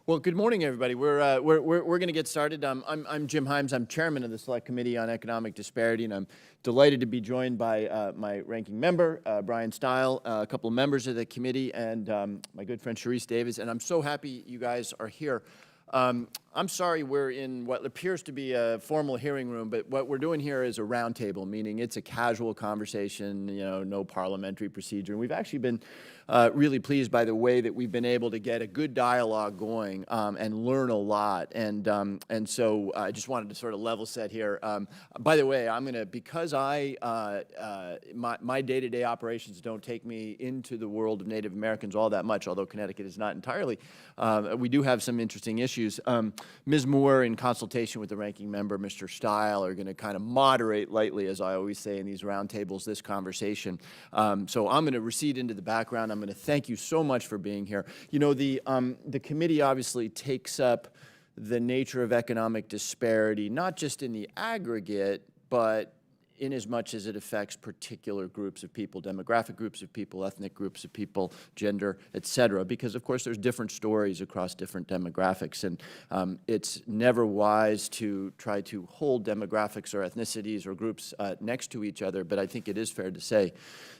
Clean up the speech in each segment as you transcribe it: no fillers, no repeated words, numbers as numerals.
Well, good morning, everybody. We're going to get started. I'm Jim Himes. I'm chairman of the Select Committee on Economic Disparity, and I'm delighted to be joined by my ranking member, Brian Stile, a couple of members of the committee, and my good friend Sharice Davis. And I'm so happy you guys are here. I'm sorry we're in what appears to be a formal hearing room, but what we're doing here is a roundtable, meaning it's a casual conversation, no parliamentary procedure. And we've actually been really pleased by the way that we've been able to get a good dialogue going and learn a lot. And so I just wanted to sort of level set here. By the way, I'm going to, because my day-to-day operations don't take me into the world of Native Americans all that much, although Connecticut is not entirely, we do have some interesting issues. Ms. Moore, in consultation with the ranking member, Mr. Stile, are going to kind of moderate lightly, as I always say in these roundtables, this conversation. So I'm going to recede into the background. I'm going to thank you so much for being here. The committee obviously takes up the nature of economic disparity, not just in the aggregate, but in as much as it affects particular groups of people, demographic groups of people, ethnic groups of people, gender, et cetera, because of course there's different stories across different demographics, and it's never wise to try to hold demographics or ethnicities or groups next to each other, but I think it is fair to say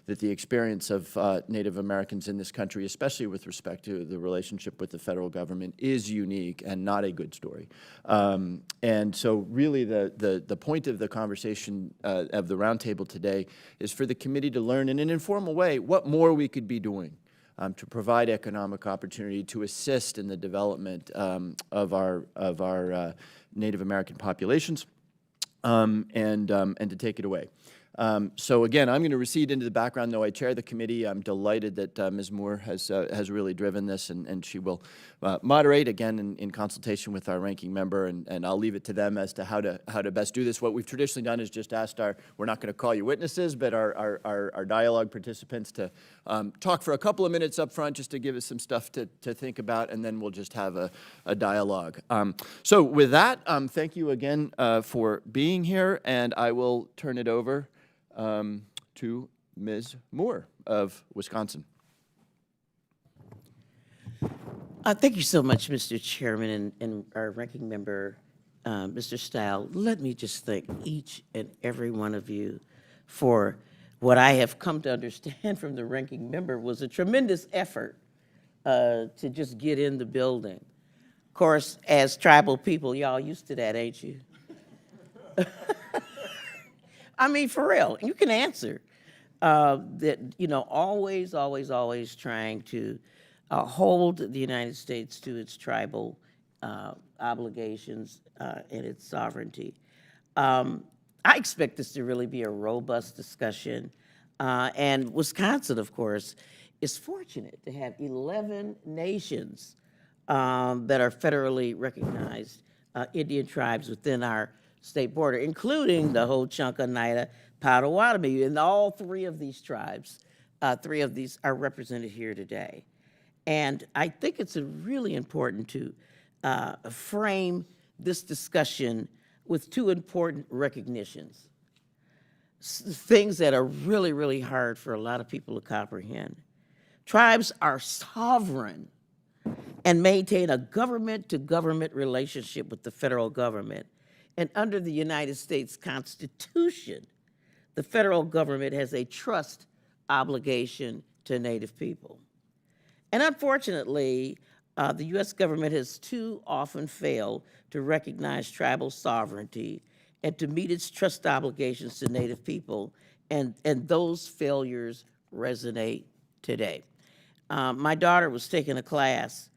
that the experience of Native Americans in this country, especially with respect to the relationship with the federal government, is unique and not a good story. And so really the point of the conversation of the roundtable today is for the committee to learn in an informal way what more we could be doing to provide economic opportunity, to assist in the development of our Native American populations, and to take it away. So again, I'm going to recede into the background, though I chair the committee. I'm delighted that Ms. Moore has really driven this, and she will moderate, again, in consultation with our ranking member, and I'll leave it to them as to how to best do this. What we've traditionally done is just asked we're not going to call you witnesses, but our dialogue participants to talk for a couple of minutes up front just to give us some stuff to think about, and then we'll just have a dialogue. So with that, thank you again for being here, and I will turn it over to Ms. Moore of Wisconsin. Thank you so much, Mr. Chairman and our ranking member, Mr. Stile. Let me just thank each and every one of you for what I have come to understand from the ranking member was a tremendous effort to just get in the building. Of course, as tribal people, y'all used to that, ain't you? I mean, for real, you can answer that, always trying to hold the United States to its tribal obligations and its sovereignty. I expect this to really be a robust discussion. And Wisconsin, of course, is fortunate to have 11 nations that are federally recognized Indian tribes within our state border, including the whole chunk of Oneida, Potawatomi, and all three of these tribes, three of these are represented here today. And I think it's really important to frame this discussion with two important recognitions, things that are really, really hard for a lot of people to comprehend. Tribes are sovereign and maintain a government-to-government relationship with the federal government. And under the United States Constitution, the federal government has a trust obligation to Native people. And unfortunately, the U.S. government has too often failed to recognize tribal sovereignty and to meet its trust obligations to Native people, and those failures resonate today. My daughter was taking a class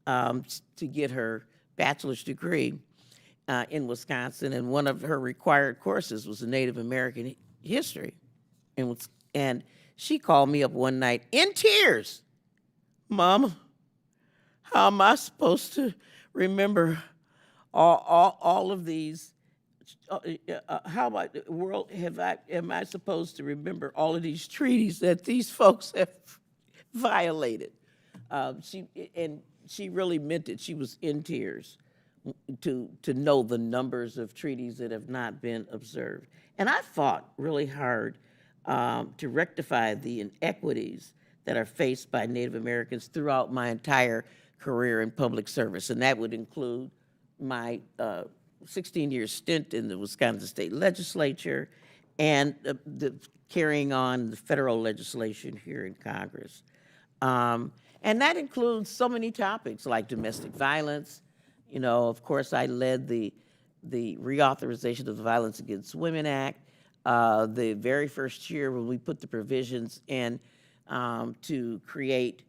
to get her bachelor's degree in Wisconsin, and one of her required courses was Native American history. And she called me up one night in tears. Mama, how am I supposed to remember all of these? How about the world am I supposed to remember all of these treaties that these folks have violated? She really meant it. She was in tears to know the numbers of treaties that have not been observed. And I fought really hard to rectify the inequities that are faced by Native Americans throughout my entire career in public service, and that would include my 16-year stint in the Wisconsin State Legislature and the carrying on the federal legislation here in Congress. And that includes so many topics like domestic violence. You know, of course, I led the reauthorization of the Violence Against Women Act, the very first year when we put the provisions in to create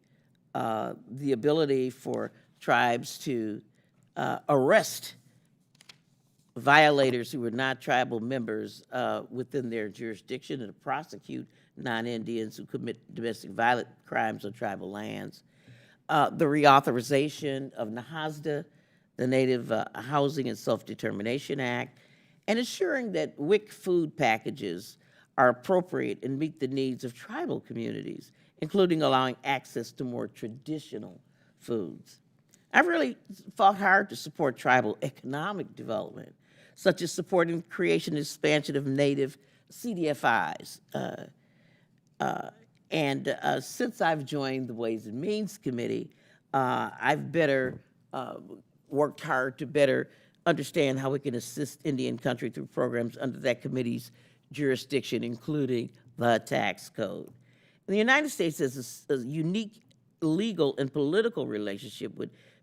the ability for tribes to arrest violators who were not tribal members within their jurisdiction and to prosecute non-Indians who commit domestic violent crimes on tribal lands. The reauthorization of NAHASDA, the Native Housing and Self-Determination Act, and ensuring that WIC food packages are appropriate and meet the needs of tribal communities, including allowing access to more traditional foods. I've really fought hard to support tribal economic development, such as supporting the creation and expansion of native CDFIs. Since I've joined the Ways and Means Committee, I've worked hard to better understand how we can assist Indian country through programs under that committee's jurisdiction, including the tax code. And the United States has a unique legal and political relationship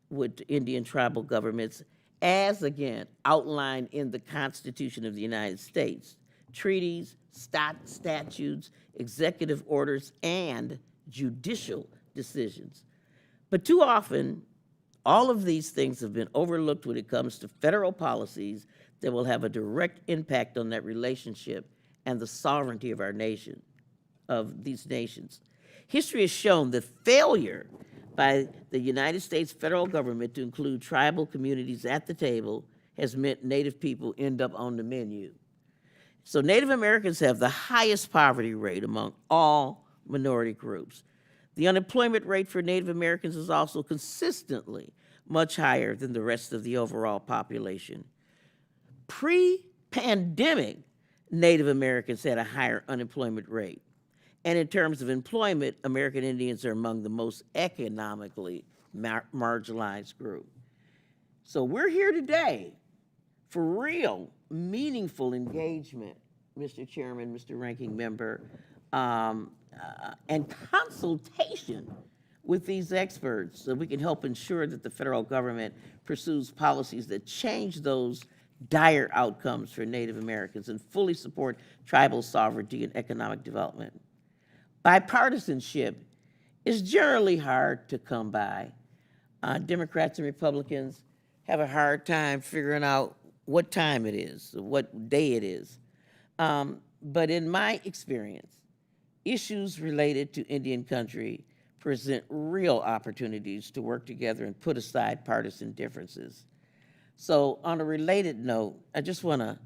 with Indian tribal governments, as again outlined in the Constitution of the United States, treaties, statutes, executive orders, and judicial decisions. But too often, all of these things have been overlooked when it comes to federal policies that will have a direct impact on that relationship and the sovereignty of our nation, of these nations. History has shown that failure by the United States federal government to include tribal communities at the table has meant Native people end up on the menu. So Native Americans have the highest poverty rate among all minority groups. The unemployment rate for Native Americans is also consistently much higher than the rest of the overall population. Pre-pandemic, Native Americans had a higher unemployment rate. And in terms of employment, American Indians are among the most economically marginalized group. So we're here today for real, meaningful engagement, Mr. Chairman, Mr. Ranking Member, and consultation with these experts so we can help ensure that the federal government pursues policies that change those dire outcomes for Native Americans and fully support tribal sovereignty and economic development. Bipartisanship is generally hard to come by. Democrats and Republicans have a hard time figuring out what time it is, what day it is. But in my experience, issues related to Indian country present real opportunities to work together and put aside partisan differences. So on a related note, I just want to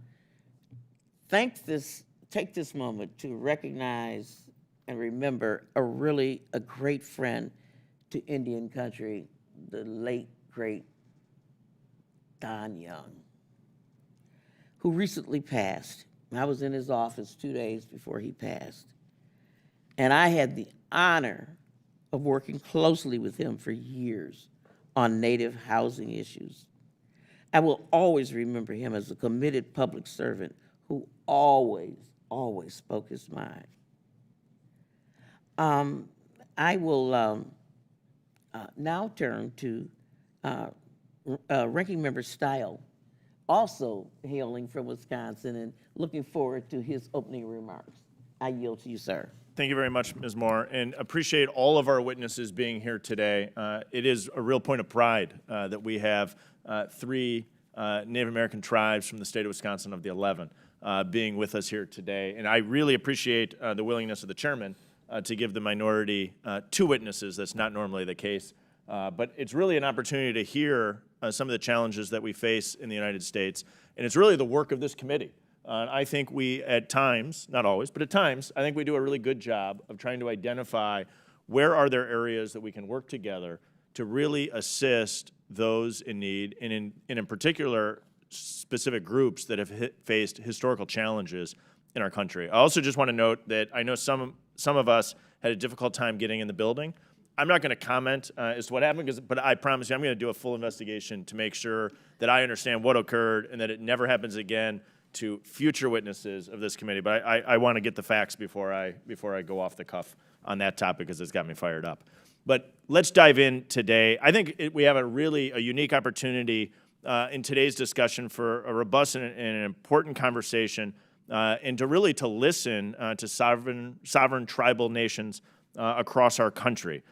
take this moment to recognize and remember a great friend to Indian country, the late, great Don Young, who recently passed. I was in his office 2 days before he passed. And I had the honor of working closely with him for years on Native housing issues. I will always remember him as a committed public servant who always spoke his mind. I will now turn to Ranking Member Stile, also hailing from Wisconsin and looking forward to his opening remarks. I yield to you, sir. Thank you very much, Ms. Moore, and appreciate all of our witnesses being here today. It is a real point of pride that we have 3 Native American tribes from the state of Wisconsin of the 11 being with us here today. And I really appreciate the willingness of the chairman to give the minority 2 witnesses. That's not normally the case. But it's really an opportunity to hear some of the challenges that we face in the United States. And it's really the work of this committee. I think we, at times, not always, but at times, I think we do a really good job of trying to identify where are there areas that we can work together to really assist those in need, and in particular, specific groups that have faced historical challenges in our country. I also just want to note that I know some of us had a difficult time getting in the building. I'm not going to comment as to what happened, but I promise you I'm going to do a full investigation to make sure that I understand what occurred and that it never happens again to future witnesses of this committee. But I want to get the facts before I go off the cuff on that topic, because it's got me fired up. But let's dive in today. I think we have a unique opportunity in today's discussion for a robust and an important conversation, and to listen to sovereign tribal nations across our country.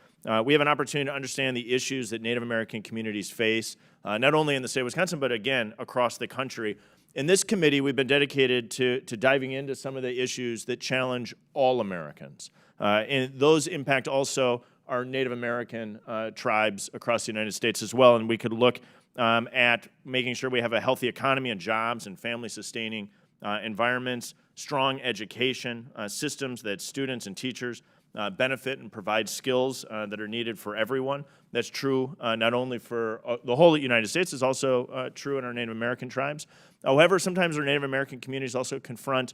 We have an opportunity to understand the issues that Native American communities face, not only in the state of Wisconsin, but again, across the country. In this committee, we've been dedicated to diving into some of the issues that challenge all Americans. And those impact also our Native American tribes across the United States as well. And we could look at making sure we have a healthy economy and jobs and family-sustaining environments, strong education systems that students and teachers benefit and provide skills that are needed for everyone. That's true not only for the whole United States, it's also true in our Native American tribes. However, sometimes our Native American communities also confront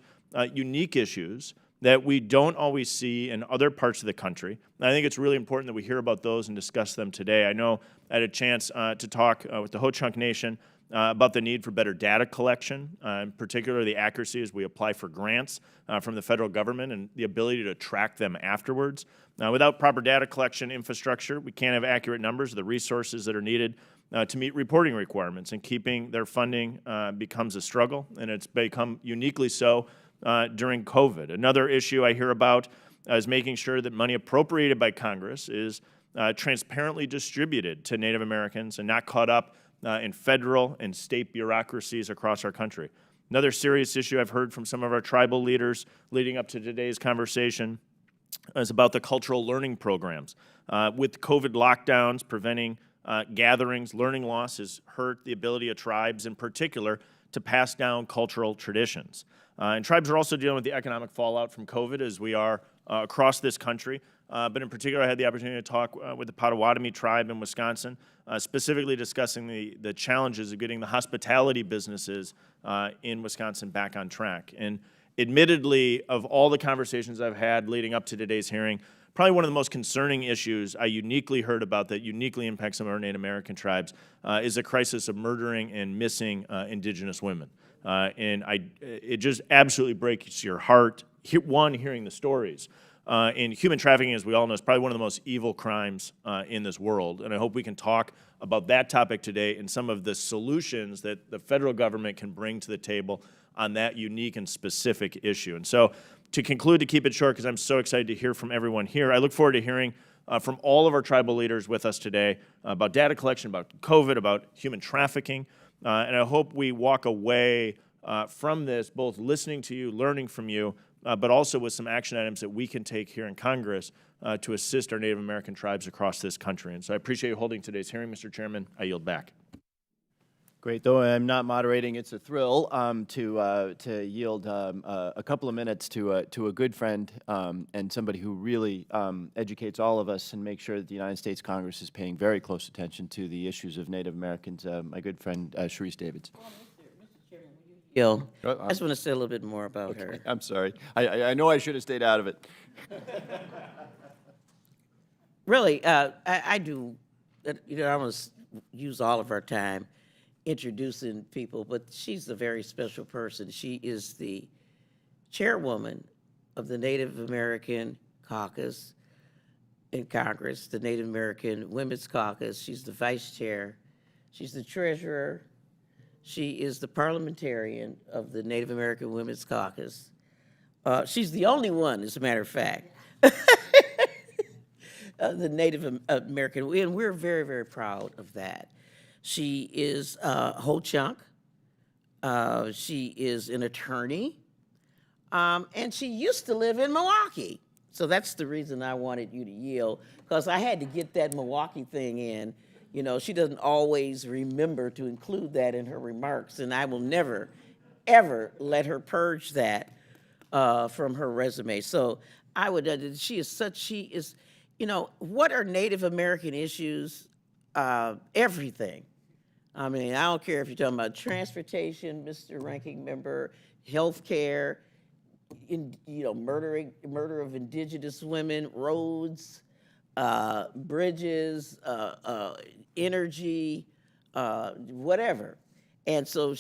unique issues that we don't always see in other parts of the country. And I think it's really important that we hear about those and discuss them today. I know I had a chance to talk with the Ho-Chunk Nation about the need for better data collection, in particular the accuracy as we apply for grants from the federal government and the ability to track them afterwards. Without proper data collection infrastructure, we can't have accurate numbers of the resources that are needed to meet reporting requirements, and keeping their funding becomes a struggle, and it's become uniquely so during COVID. Another issue I hear about is making sure that money appropriated by Congress is transparently distributed to Native Americans and not caught up in federal and state bureaucracies across our country. Another serious issue I've heard from some of our tribal leaders leading up to today's conversation is about the cultural learning programs. With COVID lockdowns preventing gatherings, learning loss has hurt the ability of tribes in particular to pass down cultural traditions. And tribes are also dealing with the economic fallout from COVID, as we are across this country. But in particular, I had the opportunity to talk with the Potawatomi tribe in Wisconsin, specifically discussing the challenges of getting the hospitality businesses in Wisconsin back on track. And admittedly, of all the conversations I've had leading up to today's hearing, probably one of the most concerning issues I uniquely heard about that uniquely impacts some of our Native American tribes is the crisis of murdering and missing Indigenous women. And it just absolutely breaks your heart, hearing the stories. And human trafficking, as we all know, is probably one of the most evil crimes in this world. And I hope we can talk about that topic today and some of the solutions that the federal government can bring to the table on that unique and specific issue. And so to conclude, to keep it short, because I'm so excited to hear from everyone here, I look forward to hearing from all of our tribal leaders with us today about data collection, about COVID, about human trafficking. And I hope we walk away from this both listening to you, learning from you, but also with some action items that we can take here in Congress to assist our Native American tribes across this country. And so I appreciate you holding today's hearing, Mr. Chairman. I yield back. Great. Though I'm not moderating, it's a thrill to yield a couple of minutes to a good friend and somebody who really educates all of us and makes sure that the United States Congress is paying very close attention to the issues of Native Americans, my good friend Sharice Davids. I just want to say a little bit more about her. I'm sorry. I know I should have stayed out of it. Really, I do, I want to use all of our time introducing people, but she's a very special person. She is the chairwoman of the Native American Caucus in Congress, the Native American Women's Caucus. She's the vice chair. She's the treasurer. She is the parliamentarian of the Native American Women's Caucus. She's the only one, as a matter of fact, the Native American, and we're very, very proud of that. She is Ho-Chunk. She is an attorney, and she used to live in Milwaukee. So that's the reason I wanted you to yield, because I had to get that Milwaukee thing in. You know, she doesn't always remember to include that in her remarks, and I will never, ever let her purge that from her resume. So I would, she is, you know, what are Native American issues? Everything. I mean, I don't care if you're talking about transportation, Mr. Ranking Member, healthcare, murder of indigenous women, roads, bridges, energy, whatever. And so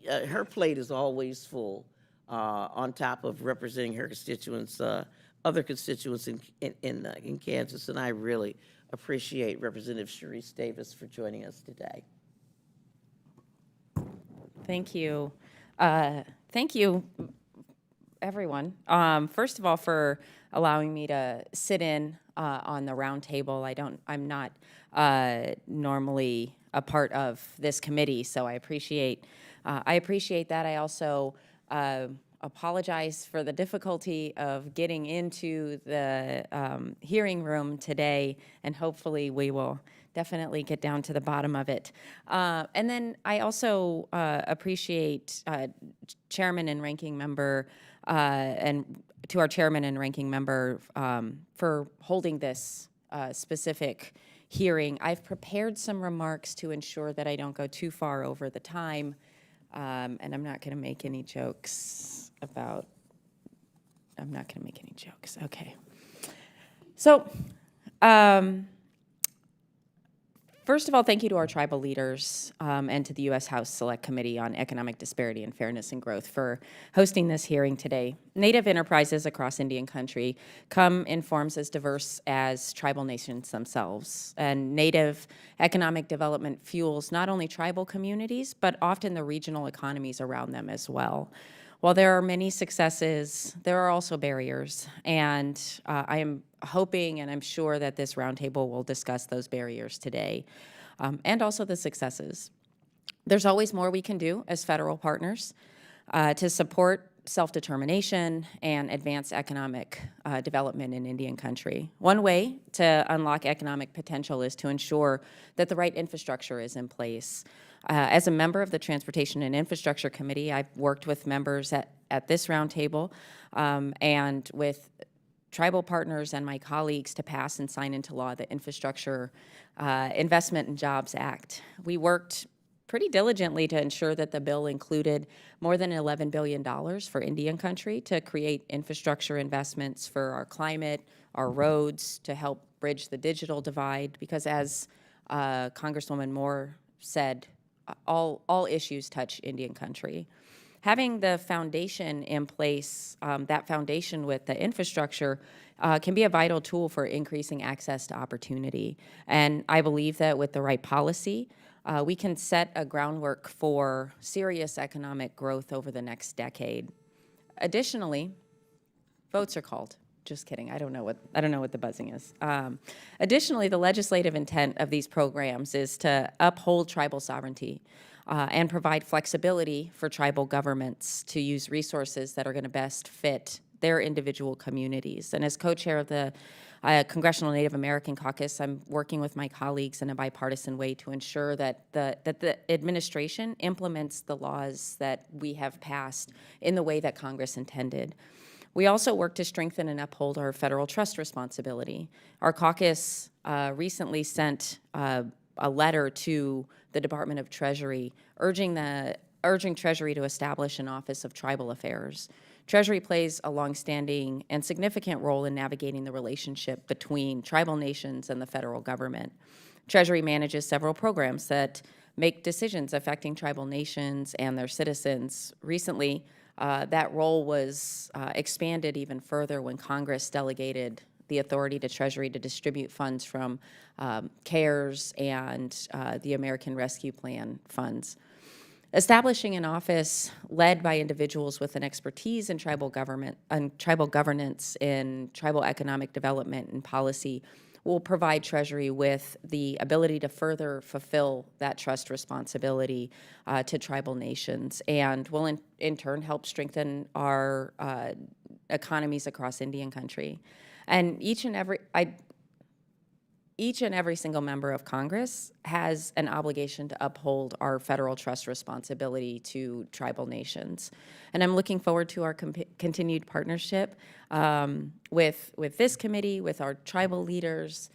her plate is always full, on top of representing her constituents, other constituents in Kansas. And I really appreciate Representative Sharice Davis for joining us today. Thank you. Thank you, everyone. First of all, for allowing me to sit in on the roundtable. I'm not normally a part of this committee, so I appreciate that. I also apologize for the difficulty of getting into the hearing room today, and hopefully we will definitely get down to the bottom of it. And then I also appreciate Chairman and Ranking Member, and to our Chairman and Ranking Member for holding this specific hearing. I've prepared some remarks to ensure that I don't go too far over the time, and I'm not going to make any jokes about, okay. So, first of all, thank you to our tribal leaders and to the U.S. House Select Committee on Economic Disparity and Fairness and Growth for hosting this hearing today. Native enterprises across Indian country come in forms as diverse as tribal nations themselves. And Native economic development fuels not only tribal communities, but often the regional economies around them as well. While there are many successes, there are also barriers, and I am hoping and I'm sure that this roundtable will discuss those barriers today, and also the successes. There's always more we can do as federal partners to support self-determination and advance economic development in Indian country. One way to unlock economic potential is to ensure that the right infrastructure is in place. As a member of the Transportation and Infrastructure Committee, I've worked with members at this roundtable and with tribal partners and my colleagues to pass and sign into law the Infrastructure Investment and Jobs Act. We worked pretty diligently to ensure that the bill included more than $11 billion for Indian country to create infrastructure investments for our climate, our roads, to help bridge the digital divide, because as Congresswoman Moore said, all issues touch Indian country. Having the foundation in place, that foundation with the infrastructure, can be a vital tool for increasing access to opportunity. And I believe that with the right policy, we can set a groundwork for serious economic growth over the next decade. Additionally, votes are called. Just kidding. I don't know what the buzzing is. Additionally, the legislative intent of these programs is to uphold tribal sovereignty and provide flexibility for tribal governments to use resources that are going to best fit their individual communities. And as co-chair of the Congressional Native American Caucus, I'm working with my colleagues in a bipartisan way to ensure that the administration implements the laws that we have passed in the way that Congress intended. We also work to strengthen and uphold our federal trust responsibility. Our caucus recently sent a letter to the Department of Treasury urging Treasury to establish an Office of Tribal Affairs. Treasury plays a longstanding and significant role in navigating the relationship between tribal nations and the federal government. Treasury manages several programs that make decisions affecting tribal nations and their citizens. Recently, that role was expanded even further when Congress delegated the authority to Treasury to distribute funds from CARES and the American Rescue Plan funds. Establishing an office led by individuals with an expertise in tribal government and tribal governance in tribal economic development and policy will provide Treasury with the ability to further fulfill that trust responsibility to tribal nations, and will in turn help strengthen our economies across Indian country. And each and every single member of Congress has an obligation to uphold our federal trust responsibility to tribal nations. And I'm looking forward to our continued partnership with this committee, with our tribal leaders,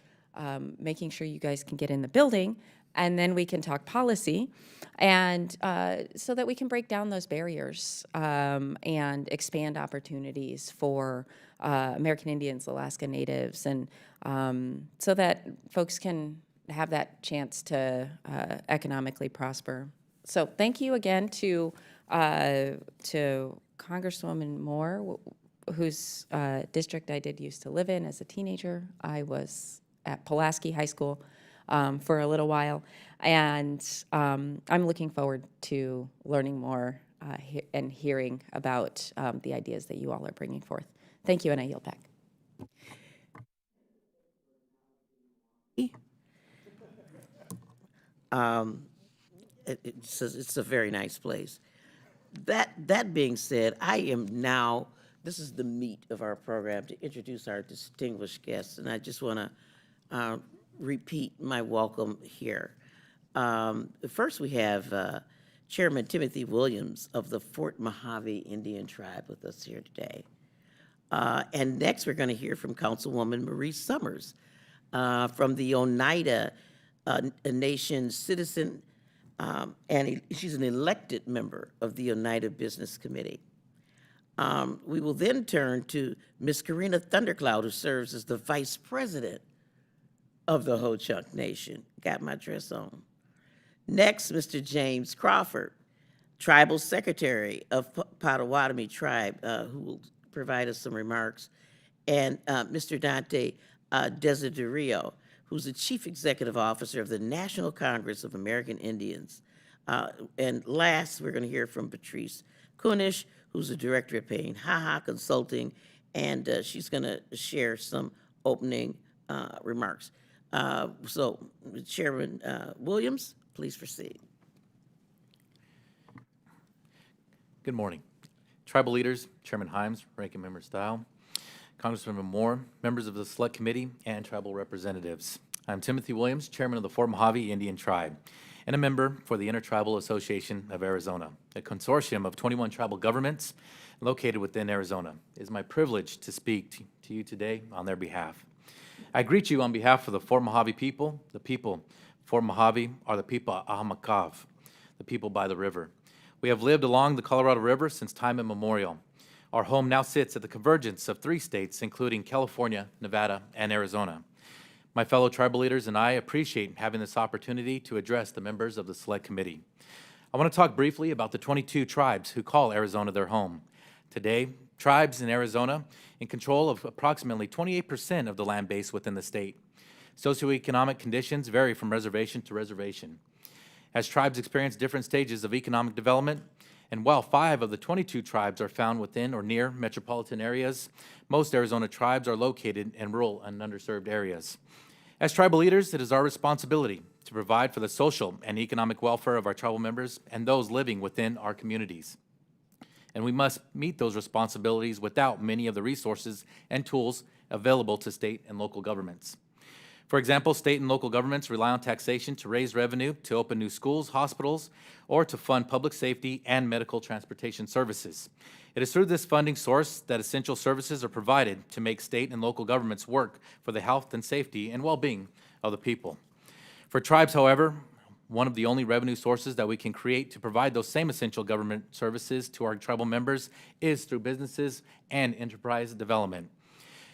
making sure you guys can get in the building, and then we can talk policy, and so that we can break down those barriers and expand opportunities for American Indians, Alaska Natives, and so that folks can have that chance to economically prosper. So thank you again to Congresswoman Moore, whose district I did used to live in as a teenager. I was at Pulaski High School for a little while, and I'm looking forward to learning more and hearing about the ideas that you all are bringing forth. Thank you, and I yield back. It's a very nice place. That being said, I am now, this is the meat of our program, to introduce our distinguished guests, and I just want to repeat my welcome here. First, we have Chairman Timothy Williams of the Fort Mojave Indian Tribe with us here today. And next, we're going to hear from Councilwoman Marie Summers from the Oneida Nation citizen, and she's an elected member of the Oneida Business Committee. We will then turn to Ms. Karina Thundercloud, who serves as the Vice President of the Ho-Chunk Nation. Got my dress on. Next, Mr. James Crawford, Tribal Secretary of Potawatomi Tribe, who will provide us some remarks, and Mr. Dante Desiderio, who's the Chief Executive Officer of the National Congress of American Indians. And last, we're going to hear from Patrice Kunish, who's the Director of Payne Haha Consulting, and she's going to share some opening remarks. So, Chairman Williams, please proceed. Good morning. Tribal leaders, Chairman Himes, Ranking Member Stile, Congresswoman Moore, members of the Select Committee, and tribal representatives. I'm Timothy Williams, Chairman of the Fort Mojave Indian Tribe, and a member for the Intertribal Association of Arizona, a consortium of 21 tribal governments located within Arizona. It is my privilege to speak to you today on their behalf. I greet you on behalf of the Fort Mojave people. The people of Fort Mojave are the people of Ahamakav, the people by the river. We have lived along the Colorado River since time immemorial. Our home now sits at the convergence of 3 states, including California, Nevada, and Arizona. My fellow tribal leaders and I appreciate having this opportunity to address the members of the Select Committee. I want to talk briefly about the 22 tribes who call Arizona their home. Today, tribes in Arizona in control of approximately 28% of the land base within the state. Socioeconomic conditions vary from reservation to reservation. As tribes experience different stages of economic development, and while 5 of the 22 tribes are found within or near metropolitan areas, most Arizona tribes are located in rural and underserved areas. As tribal leaders, it is our responsibility to provide for the social and economic welfare of our tribal members and those living within our communities. And we must meet those responsibilities without many of the resources and tools available to state and local governments. For example, state and local governments rely on taxation to raise revenue, to open new schools, hospitals, or to fund public safety and medical transportation services. It is through this funding source that essential services are provided to make state and local governments work for the health and safety and well-being of the people. For tribes, however, one of the only revenue sources that we can create to provide those same essential government services to our tribal members is through businesses and enterprise development.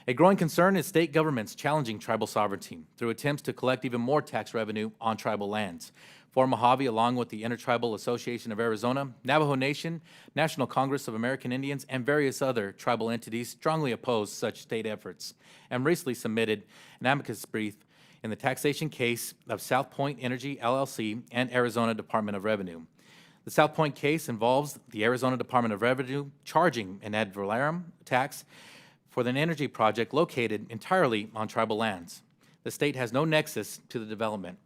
A growing concern is state governments challenging tribal sovereignty through attempts to collect even more tax revenue on tribal lands. Fort Mojave, along with the Intertribal Association of Arizona, Navajo Nation, National Congress of American Indians, and various other tribal entities strongly oppose such state efforts and recently submitted an amicus brief in the taxation case of South Point Energy, LLC, and Arizona Department of Revenue. The South Point case involves the Arizona Department of Revenue charging an ad valorem tax for an energy project located entirely on tribal lands. The state has no nexus to the development.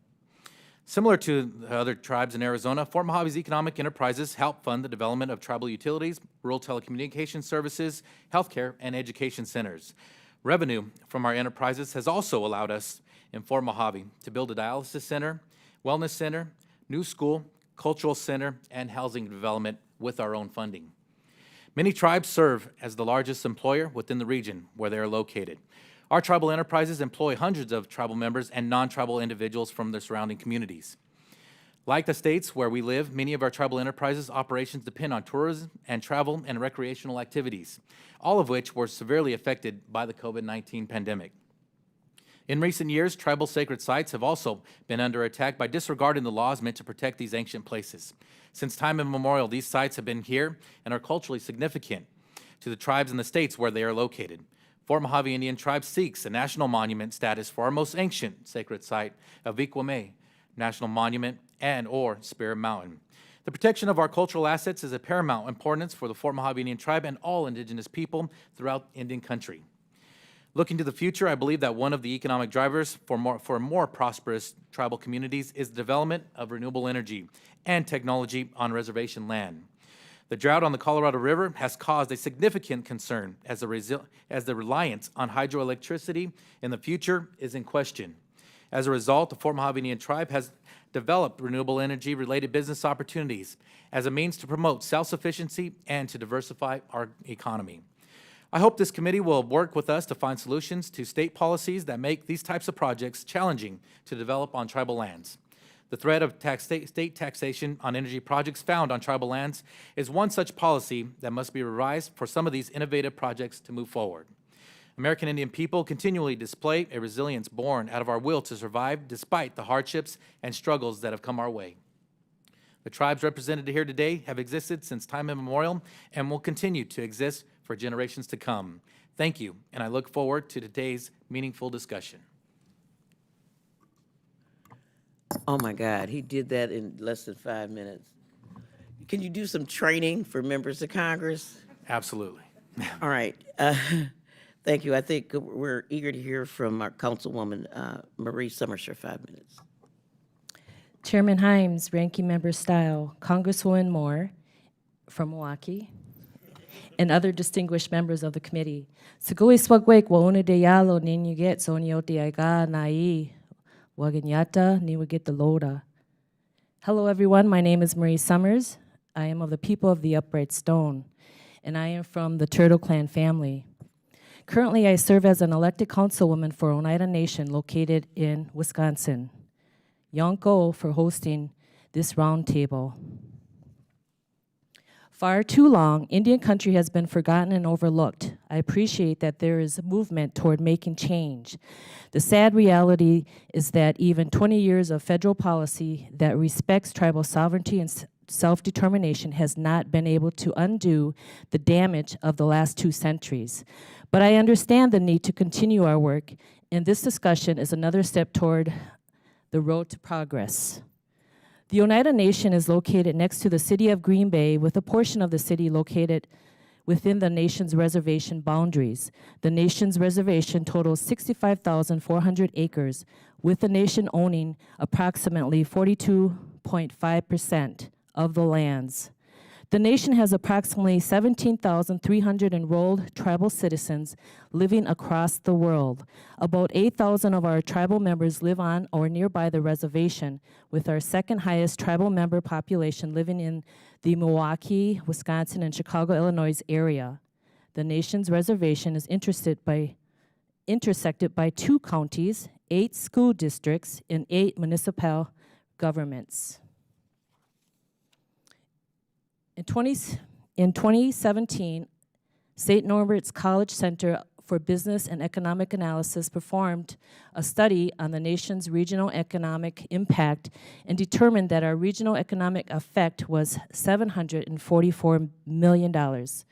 Similar to the other tribes in Arizona, Fort Mojave's economic enterprises help fund the development of tribal utilities, rural telecommunications services, healthcare, and education centers. Revenue from our enterprises has also allowed us in Fort Mojave to build a dialysis center, wellness center, new school, cultural center, and housing development with our own funding. Many tribes serve as the largest employer within the region where they are located. Our tribal enterprises employ hundreds of tribal members and non-tribal individuals from the surrounding communities. Like the states where we live, many of our tribal enterprises' operations depend on tourism and travel and recreational activities, all of which were severely affected by the COVID-19 pandemic. In recent years, tribal sacred sites have also been under attack by disregarding the laws meant to protect these ancient places. Since time immemorial, these sites have been here and are culturally significant to the tribes in the states where they are located. Fort Mojave Indian Tribe seeks a national monument status for our most ancient sacred site of Ikwame National Monument and/or Spirit Mountain. The protection of our cultural assets is of paramount importance for the Fort Mojave Indian Tribe and all indigenous people throughout Indian country. Looking to the future, I believe that one of the economic drivers for more prosperous tribal communities is the development of renewable energy and technology on reservation land. The drought on the Colorado River has caused a significant concern as the reliance on hydroelectricity in the future is in question. As a result, the Fort Mojave Indian Tribe has developed renewable energy-related business opportunities as a means to promote self-sufficiency and to diversify our economy. I hope this committee will work with us to find solutions to state policies that make these types of projects challenging to develop on tribal lands. The threat of state taxation on energy projects found on tribal lands is one such policy that must be revised for some of these innovative projects to move forward. American Indian people continually display a resilience born out of our will to survive despite the hardships and struggles that have come our way. The tribes represented here today have existed since time immemorial and will continue to exist for generations to come. Thank you, and I look forward to today's meaningful discussion. Oh my God, he did that in less than 5 minutes. Can you do some training for members of Congress? Absolutely. All right. Thank you. I think we're eager to hear from our Councilwoman Marie Summers for 5 minutes. Chairman Himes, Ranking Member Style, Congresswoman Moore from Milwaukee, and other distinguished members of the committee. Sigui swagwek wa una de yalo ninyu get soniote aiga nai waganyata ni get the loda. Hello everyone, my name is Marie Summers. I am of the people of the Upright Stone, and I am from the Turtle Clan family. Currently, I serve as an elected councilwoman for Oneida Nation located in Wisconsin. Yonko for hosting this roundtable. Far too long, Indian country has been forgotten and overlooked. I appreciate that there is a movement toward making change. The sad reality is that even 20 years of federal policy that respects tribal sovereignty and self-determination has not been able to undo the damage of the last 2 centuries. But I understand the need to continue our work, and this discussion is another step toward the road to progress. The Oneida Nation is located next to the city of Green Bay, with a portion of the city located within the nation's reservation boundaries. The nation's reservation totals 65,400 acres, with the nation owning approximately 42.5% of the lands. The nation has approximately 17,300 enrolled tribal citizens living across the world. About 8,000 of our tribal members live on or nearby the reservation, with our second highest tribal member population living in the Milwaukee, Wisconsin, and Chicago, Illinois area. The nation's reservation is intersected by 2 counties, 8 school districts, and 8 municipal governments. In 2017, St. Norbert's College Center for Business and Economic Analysis performed a study on the nation's regional economic impact and determined that our regional economic effect was $744 million. Of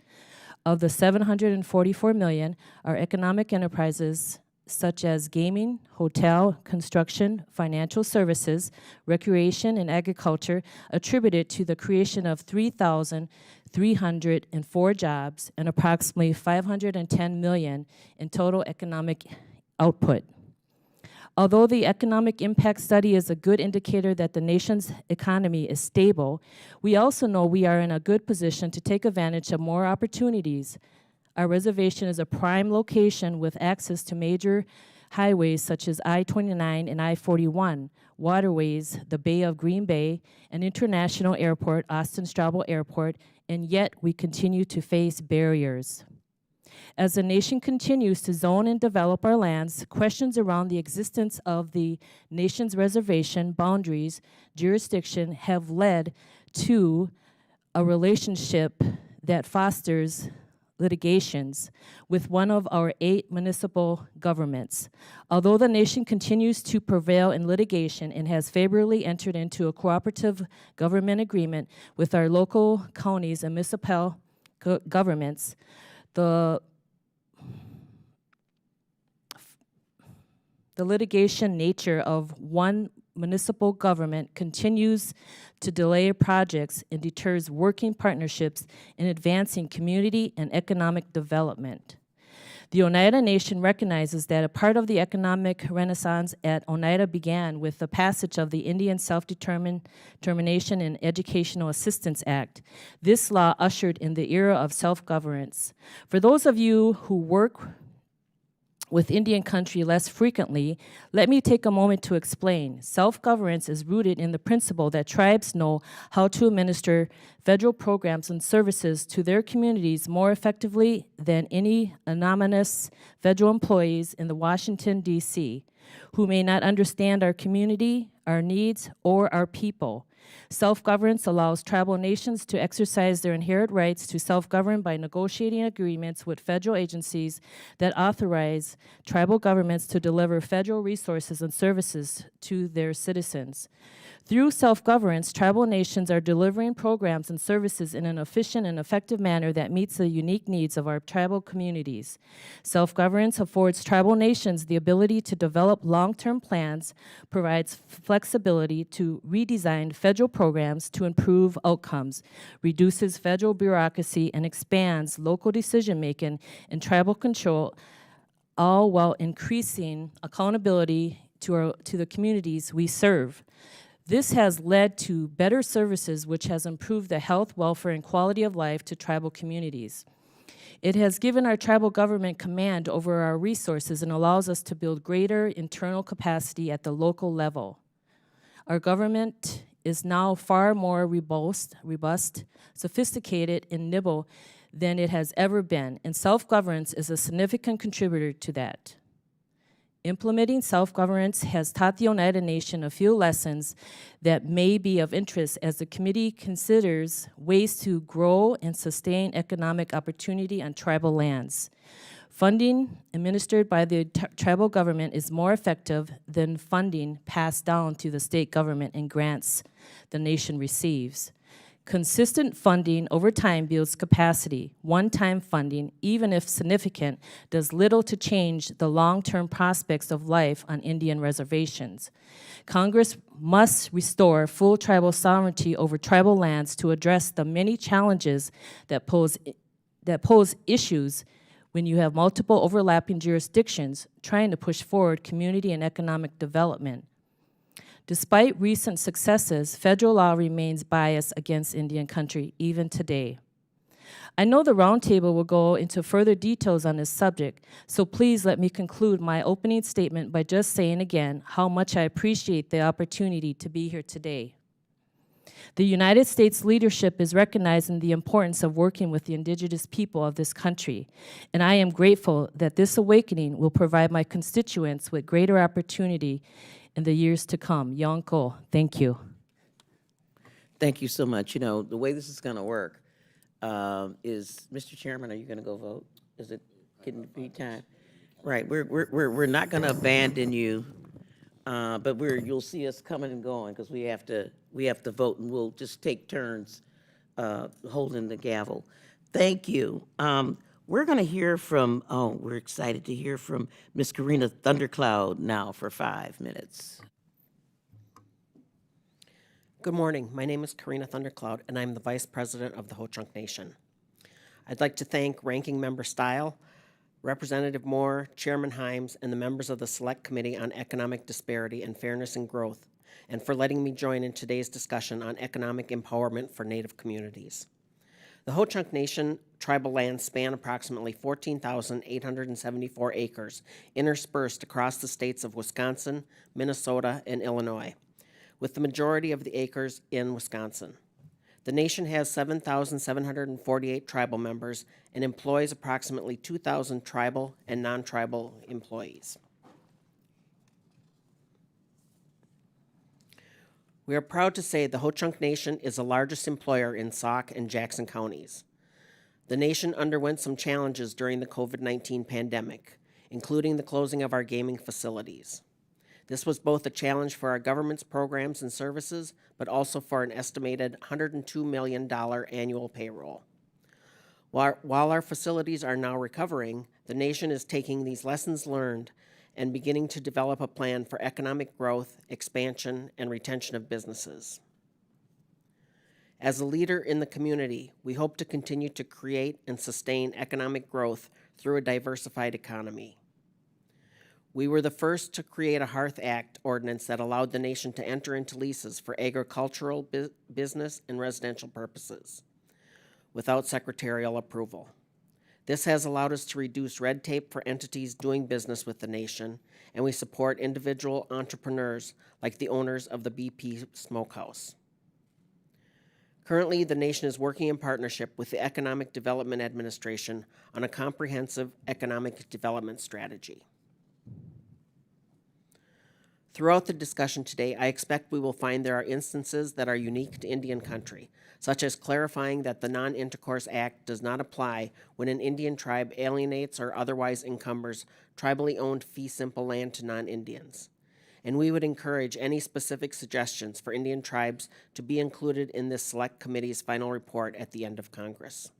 the $744 million, our economic enterprises such as gaming, hotel, construction, financial services, recreation, and agriculture attributed to the creation of 3,304 jobs and approximately $510 million in total economic output. Although the economic impact study is a good indicator that the nation's economy is stable, we also know we are in a good position to take advantage of more opportunities. Our reservation is a prime location with access to major highways such as I-29 and I-41, waterways, the Bay of Green Bay, an international airport, Austin-Straubel Airport, and yet we continue to face barriers. As the nation continues to zone and develop our lands, questions around the existence of the nation's reservation, boundaries, jurisdiction have led to a relationship that fosters litigations with one of our 8 municipal governments. Although the nation continues to prevail in litigation and has favorably entered into a cooperative government agreement with our local counties and municipal governments, the litigation nature of one municipal government continues to delay projects and deters working partnerships in advancing community and economic development. The Oneida Nation recognizes that a part of the economic renaissance at Oneida began with the passage of the Indian Self-Determination and Educational Assistance Act. This law ushered in the era of self-governance. For those of you who work with Indian country less frequently, let me take a moment to explain. Self-governance is rooted in the principle that tribes know how to administer federal programs and services to their communities more effectively than any anonymous federal employees in the Washington, D.C., who may not understand our community, our needs, or our people. Self-governance allows tribal nations to exercise their inherent rights to self-govern by negotiating agreements with federal agencies that authorize tribal governments to deliver federal resources and services to their citizens. Through self-governance, tribal nations are delivering programs and services in an efficient and effective manner that meets the unique needs of our tribal communities. Self-governance affords tribal nations the ability to develop long-term plans, provides flexibility to redesign federal programs to improve outcomes, reduces federal bureaucracy, and expands local decision-making and tribal control, all while increasing accountability to the communities we serve. This has led to better services, which has improved the health, welfare, and quality of life to tribal communities. It has given our tribal government command over our resources and allows us to build greater internal capacity at the local level. Our government is now far more robust, sophisticated, and nimble than it has ever been, and self-governance is a significant contributor to that. Implementing self-governance has taught the Oneida Nation a few lessons that may be of interest as the committee considers ways to grow and sustain economic opportunity on tribal lands. Funding administered by the tribal government is more effective than funding passed down to the state government and grants the nation receives. Consistent funding over time builds capacity. One-time funding, even if significant, does little to change the long-term prospects of life on Indian reservations. Congress must restore full tribal sovereignty over tribal lands to address the many challenges that pose issues when you have multiple overlapping jurisdictions trying to push forward community and economic development. Despite recent successes, federal law remains biased against Indian country, even today. I know the Roundtable will go into further details on this subject, so please let me conclude my opening statement by just saying again how much I appreciate the opportunity to be here today. The United States leadership is recognizing the importance of working with the indigenous people of this country, and I am grateful that this awakening will provide my constituents with greater opportunity in the years to come. Yonko, thank you. Thank you so much. You know, the way this is going to work is, Mr. Chairman, are you going to go vote? Is it getting to be time? Right. We're not going to abandon you, but you'll see us coming and going because we have to vote, and we'll just take turns holding the gavel. Thank you. We're going to hear from, we're excited to hear from Ms. Karina Thundercloud now for 5 minutes. Good morning. My name is Karina Thundercloud, and I'm the Vice President of the Ho-Chunk Nation. I'd like to thank Ranking Member Stile, Representative Moore, Chairman Himes, and the members of the Select Committee on Economic Disparity and Fairness and Growth, and for letting me join in today's discussion on economic empowerment for Native communities. The Ho-Chunk Nation tribal lands span approximately 14,874 acres, interspersed across the states of Wisconsin, Minnesota, and Illinois, with the majority of the acres in Wisconsin. The nation has 7,748 tribal members and employs approximately 2,000 tribal and non-tribal employees. We are proud to say the Ho-Chunk Nation is the largest employer in Sauk and Jackson counties. The nation underwent some challenges during the COVID-19 pandemic, including the closing of our gaming facilities. This was both a challenge for our government's programs and services, but also for an estimated $102 million annual payroll. While our facilities are now recovering, the nation is taking these lessons learned and beginning to develop a plan for economic growth, expansion, and retention of businesses. As a leader in the community, we hope to continue to create and sustain economic growth through a diversified economy. We were the first to create a Hearth Act ordinance that allowed the nation to enter into leases for agricultural, business, and residential purposes without secretarial approval. This has allowed us to reduce red tape for entities doing business with the nation, and we support individual entrepreneurs like the owners of the BP Smokehouse. Currently, the nation is working in partnership with the Economic Development Administration on a comprehensive economic development strategy. Throughout the discussion today, I expect we will find there are instances that are unique to Indian country, such as clarifying that the Non-Intercourse Act does not apply when an Indian tribe alienates or otherwise encumbers tribally owned fee simple land to non-Indians. And we would encourage any specific suggestions for Indian tribes to be included in this select committee's final report at the end of Congress.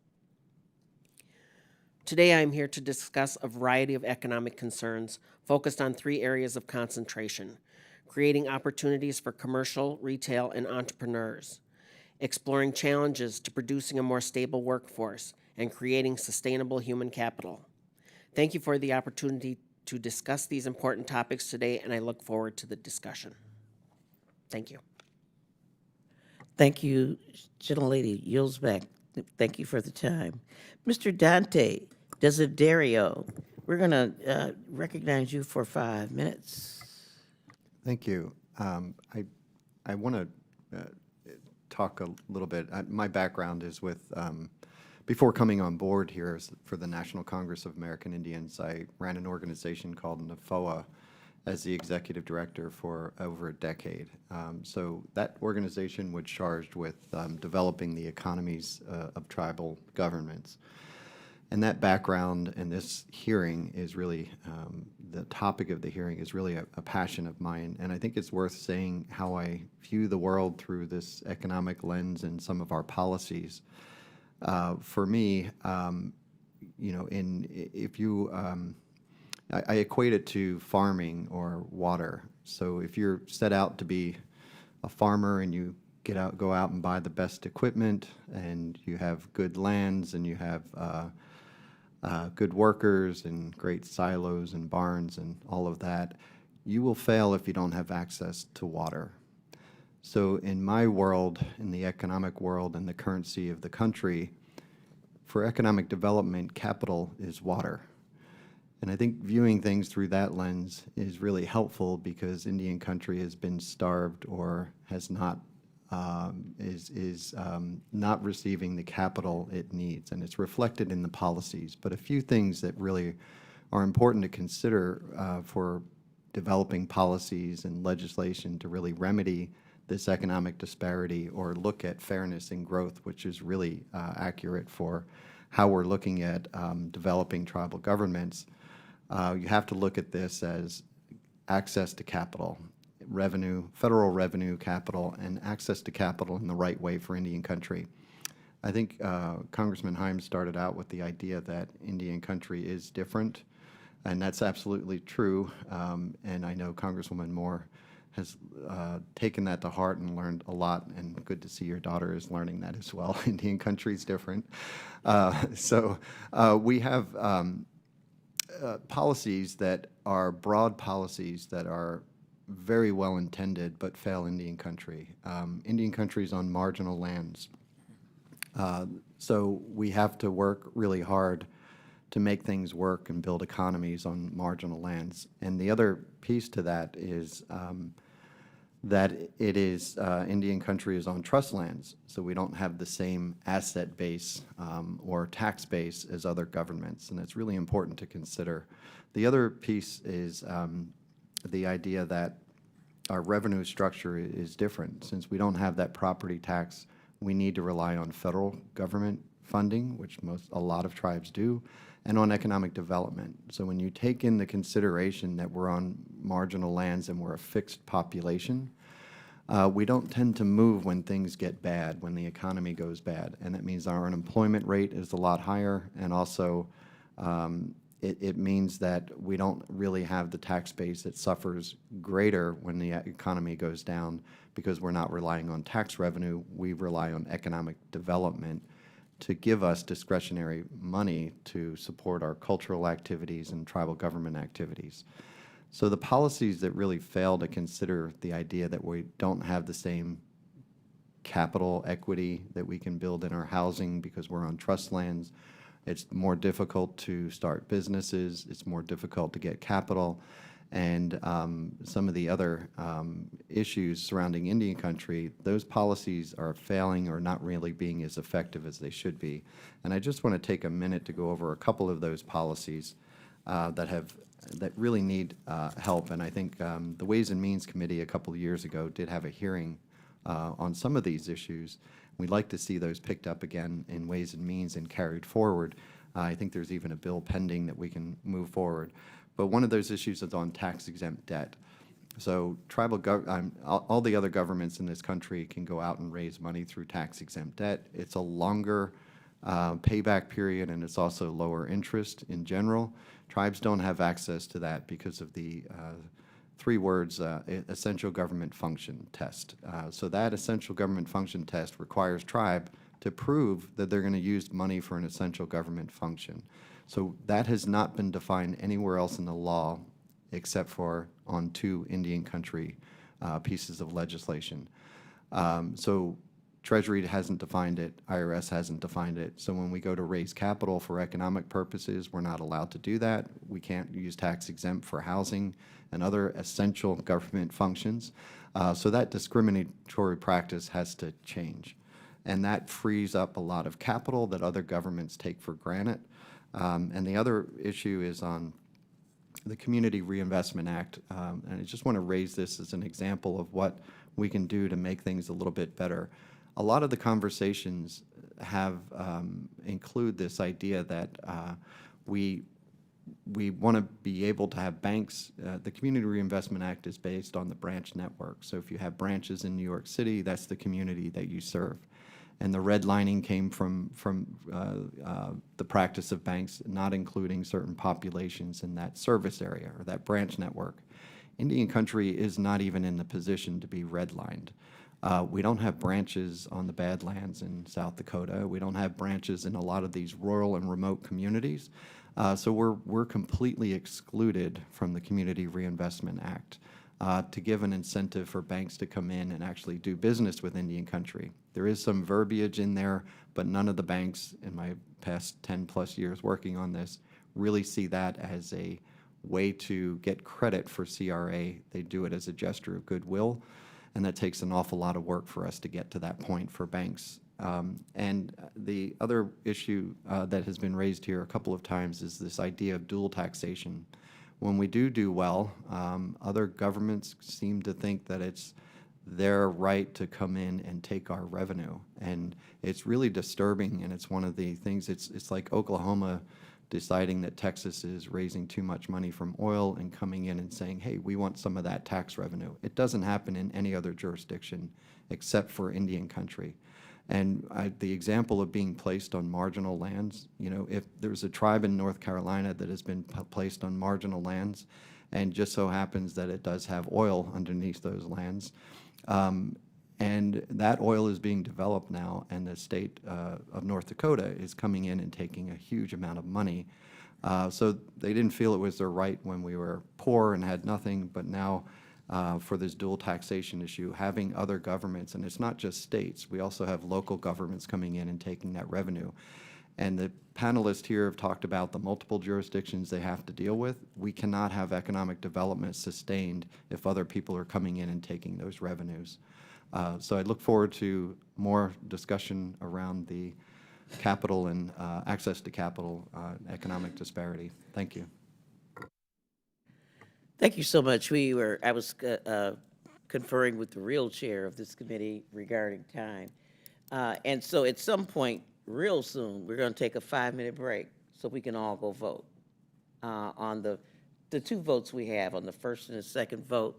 Today I am here to discuss a variety of economic concerns focused on 3 areas of concentration: creating opportunities for commercial, retail, and entrepreneurs, exploring challenges to producing a more stable workforce, and creating sustainable human capital. Thank you for the opportunity to discuss these important topics today, and I look forward to the discussion. Thank you. Thank you, Gentlelady Yulsbeck. Thank you for the time. Mr. Dante Desiderio, we're going to recognize you for 5 minutes. Thank you. I want to talk a little bit. My background is with, before coming on board here for the National Congress of American Indians, I ran an organization called NAFOA as the executive director for over a decade. So that organization was charged with developing the economies of tribal governments. And that background and this hearing is really, the topic of the hearing is really a passion of mine. And I think it's worth saying how I view the world through this economic lens and some of our policies. For me, you know, I equate it to farming or water. So if you're set out to be a farmer and you go out and buy the best equipment and you have good lands and you have good workers and great silos and barns and all of that, you will fail if you don't have access to water. So in my world, in the economic world and the currency of the country, for economic development, capital is water. And I think viewing things through that lens is really helpful because Indian country has been starved or has not not receiving the capital it needs, and it's reflected in the policies. But a few things that really are important to consider for developing policies and legislation to really remedy this economic disparity or look at fairness and growth, which is really accurate for how we're looking at developing tribal governments. You have to look at this as access to capital, revenue, federal revenue, capital, and access to capital in the right way for Indian country. I think Congressman Himes started out with the idea that Indian country is different, and that's absolutely true. And I know Congresswoman Moore has taken that to heart and learned a lot, and good to see your daughter is learning that as well. Indian country is different. So we have policies that are broad policies that are very well intended but fail Indian country. Indian country is on marginal lands. So we have to work really hard to make things work and build economies on marginal lands. And the other piece to that is that it is, Indian country is on trust lands, so we don't have the same asset base or tax base as other governments, and it's really important to consider. The other piece is the idea that our revenue structure is different. Since we don't have that property tax, we need to rely on federal government funding, which a lot of tribes do, and on economic development. So when you take into consideration that we're on marginal lands and we're a fixed population, we don't tend to move when things get bad, when the economy goes bad. And that means our unemployment rate is a lot higher, and also it means that we don't really have the tax base that suffers greater when the economy goes down, because we're not relying on tax revenue, we rely on economic development to give us discretionary money to support our cultural activities and tribal government activities. So the policies that really fail to consider the idea that we don't have the same capital equity that we can build in our housing because we're on trust lands, it's more difficult to start businesses, it's more difficult to get capital, and some of the other issues surrounding Indian country, those policies are failing or not really being as effective as they should be. And I just want to take a minute to go over a couple of those policies that really need help. And I think the Ways and Means Committee a couple of years ago did have a hearing on some of these issues. We'd like to see those picked up again in Ways and Means and carried forward. I think there's even a bill pending that we can move forward. But one of those issues is on tax-exempt debt. So all the other governments in this country can go out and raise money through tax-exempt debt. It's a longer payback period, and it's also lower interest in general. Tribes don't have access to that because of the three words, essential government function test. So that essential government function test requires tribe to prove that they're going to use money for an essential government function. So that has not been defined anywhere else in the law except for on two Indian country pieces of legislation. So Treasury hasn't defined it, IRS hasn't defined it. So when we go to raise capital for economic purposes, we're not allowed to do that. We can't use tax exempt for housing and other essential government functions. So that discriminatory practice has to change. And that frees up a lot of capital that other governments take for granted. And the other issue is on the Community Reinvestment Act. And I just want to raise this as an example of what we can do to make things a little bit better. A lot of the conversations have include this idea that we want to be able to have banks. The Community Reinvestment Act is based on the branch network. So if you have branches in New York City, that's the community that you serve. And the redlining came from the practice of banks not including certain populations in that service area or that branch network. Indian country is not even in the position to be redlined. We don't have branches on the Badlands in South Dakota. We don't have branches in a lot of these rural and remote communities. So we're completely excluded from the Community Reinvestment Act to give an incentive for banks to come in and actually do business with Indian country. There is some verbiage in there, but none of the banks in my past 10+ years working on this really see that as a way to get credit for CRA. They do it as a gesture of goodwill, and that takes an awful lot of work for us to get to that point for banks. And the other issue that has been raised here a couple of times is this idea of dual taxation. When we do well, other governments seem to think that it's their right to come in and take our revenue. And it's really disturbing, and it's one of the things, it's like Oklahoma deciding that Texas is raising too much money from oil and coming in and saying, hey, we want some of that tax revenue. It doesn't happen in any other jurisdiction except for Indian country. And the example of being placed on marginal lands, you know, if there's a tribe in North Carolina that has been placed on marginal lands, and just so happens that it does have oil underneath those lands, and that oil is being developed now, and the state of North Dakota is coming in and taking a huge amount of money. So they didn't feel it was their right when we were poor and had nothing, but now for this dual taxation issue, having other governments, and it's not just states, we also have local governments coming in and taking that revenue. And the panelists here have talked about the multiple jurisdictions they have to deal with. We cannot have economic development sustained if other people are coming in and taking those revenues. So I look forward to more discussion around the capital and access to capital, economic disparity. Thank you. Thank you so much. I was conferring with the real chair of this committee regarding time. And so at some point, real soon, we're going to take a 5-minute break so we can all go vote on the 2 votes we have, on the first and the second vote.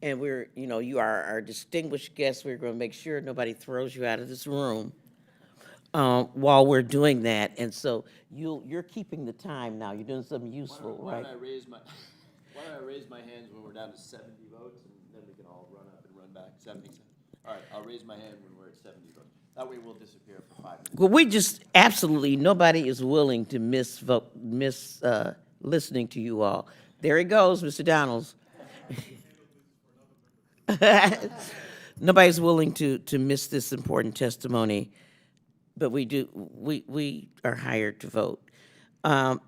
And you are our distinguished guests. We're going to make sure nobody throws you out of this room while we're doing that. And so you're keeping the time now. You're doing something useful, Why right? don't I raise my hands when we're down to 70 votes, and then we can all run up and run back. 70. All right, I'll raise my hand when we're at 70 votes. That way we'll disappear for 5 minutes. Well, we just absolutely, nobody is willing to miss listening to you all. There he goes, Mr. Donalds. Nobody's willing to miss this important testimony, but we are hired to vote.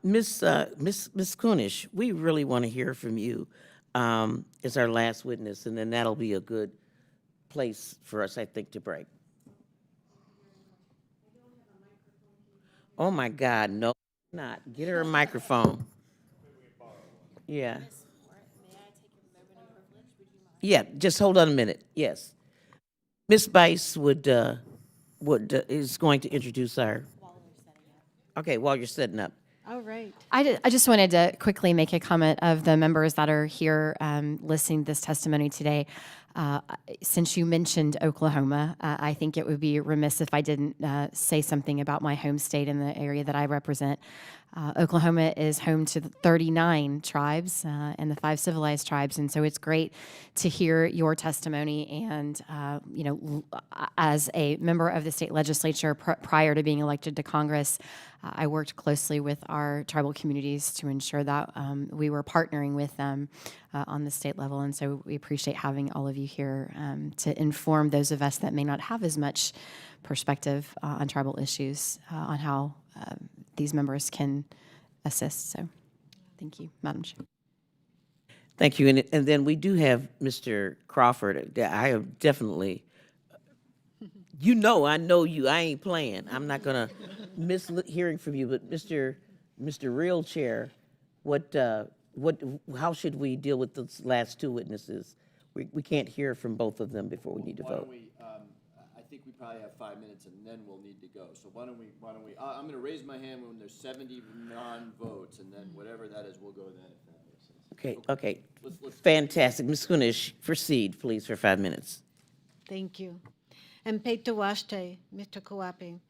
Ms. Kunish, we really want to hear from you as our last witness, and then that'll be a good place for us, I think, to break. Oh my God, no, not. Get her a microphone. Yeah. Yeah, just hold on a minute. Yes. Ms. Bice is going to introduce our. Okay, while you're setting up. All right. I just wanted to quickly make a comment of the members that are here listening to this testimony today. Since you mentioned Oklahoma, I think it would be remiss if I didn't say something about my home state and the area that I represent. Oklahoma is home to 39 tribes and the 5 civilized tribes, and so it's great to hear your testimony. And as a member of the state legislature prior to being elected to Congress, I worked closely with our tribal communities to ensure that we were partnering with them on the state level, and so we appreciate having all of you here to inform those of us that may not have as much perspective on tribal issues on how these members can assist. So thank you, Madam Chair. Thank you. And then we do have Mr. Crawford. I am definitely, I know you. I ain't playing. I'm not going to miss hearing from you. But Mr. Real Chair, how should we deal with those last 2 witnesses? We can't hear from both of them before we need to vote. I think we probably have 5 minutes, and then we'll need to go. So why don't we, I'm going to raise my hand when there's 70 non-votes, and then whatever that is, we'll go then, if that makes sense. Okay. Let's Fantastic. Ms. Kunish, proceed, please, for 5 minutes. Thank you. And Peitawaste, Mr. Kuapi,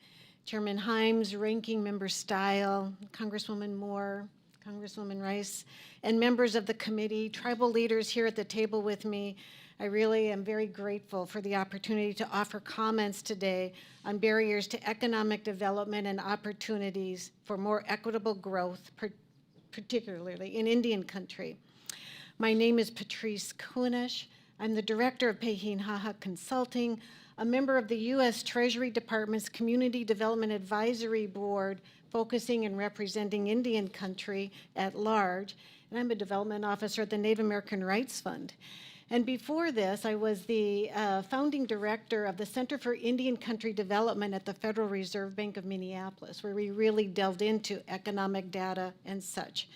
Chairman Himes, Ranking Member Stile, Congresswoman Moore, Congresswoman Rice, and members of the committee, tribal leaders here at the table with me. I really am very grateful for the opportunity to offer comments today on barriers to economic development and opportunities for more equitable growth, particularly in Indian country. My name is Patrice Kunish. I'm the director of Pehinhaha Consulting, a member of the U.S. Treasury Department's Community Development Advisory Board, focusing and representing Indian country at large, and I'm a development officer at the Native American Rights Fund. And before this, I was the founding director of the Center for Indian Country Development at the Federal Reserve Bank of Minneapolis, where we really delved into economic data and such.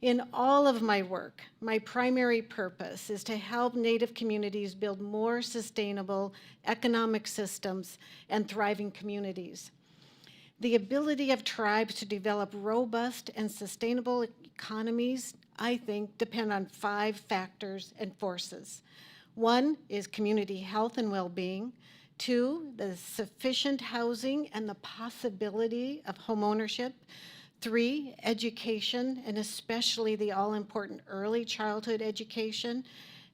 In all of my work, my primary purpose is to help Native communities build more sustainable economic systems and thriving communities. The ability of tribes to develop robust and sustainable economies, I think, depend on 5 factors and forces. 1 is community health and well-being. 2, the sufficient housing and the possibility of home ownership. 3, education, and especially the all-important early childhood education.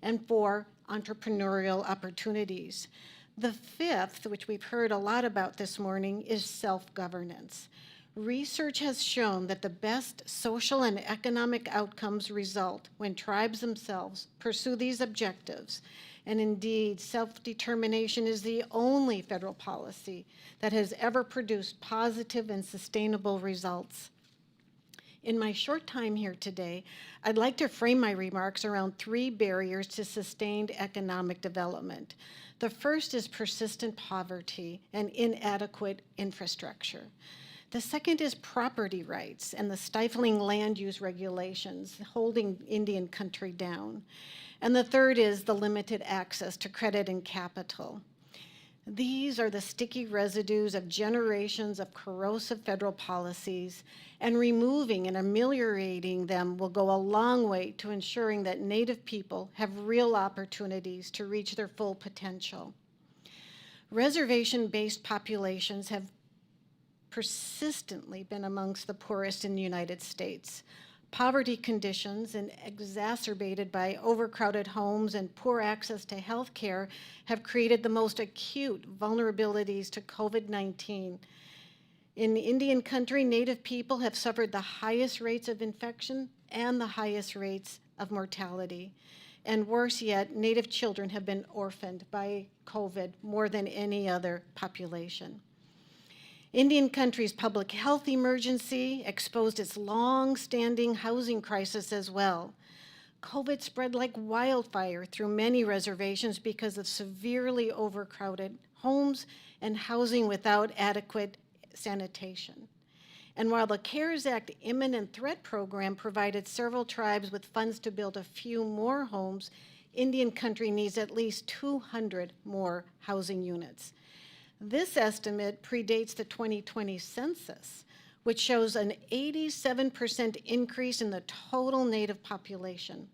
And 4, entrepreneurial opportunities. The 5th, which we've heard a lot about this morning, is self-governance. Research has shown that the best social and economic outcomes result when tribes themselves pursue these objectives And indeed, self-determination is the only federal policy that has ever produced positive and sustainable results. In my short time here today, I'd like to frame my remarks around 3 barriers to sustained economic development. The first is persistent poverty and inadequate infrastructure. The second is property rights and the stifling land use regulations holding Indian country down. And the third is the limited access to credit and capital. These are the sticky residues of generations of corrosive federal policies, and removing and ameliorating them will go a long way to ensuring that Native people have real opportunities to reach their full potential. Reservation-based populations have persistently been amongst the poorest in the United States. Poverty conditions, and exacerbated by overcrowded homes and poor access to health care, have created the most acute vulnerabilities to COVID-19. In Indian country, Native people have suffered the highest rates of infection and the highest rates of mortality. And worse yet, Native children have been orphaned by COVID more than any other population. Indian country's public health emergency exposed its long-standing housing crisis as well. COVID spread like wildfire through many reservations because of severely overcrowded homes and housing without adequate sanitation. And while the CARES Act Imminent Threat Program provided several tribes with funds to build a few more homes, Indian country needs at least 200 more housing units. This estimate predates the 2020 census, which shows an 87% increase in the total Native population,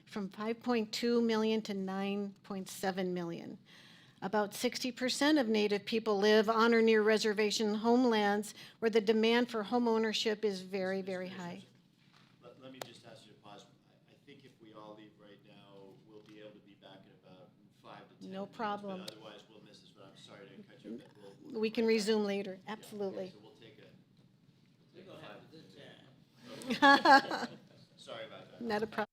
from 5.2 million to 9.7 million. About 60% of Native people live on or near reservation homelands where the demand for home ownership is very, very high. Let me just ask you to pause. I think if we all leave right now, we'll be able to be back in about 5 to 10 No minutes, problem. but otherwise we'll miss this, but I'm sorry to cut you. We can resume later, absolutely. So we'll take a. Sorry about that. Not a problem.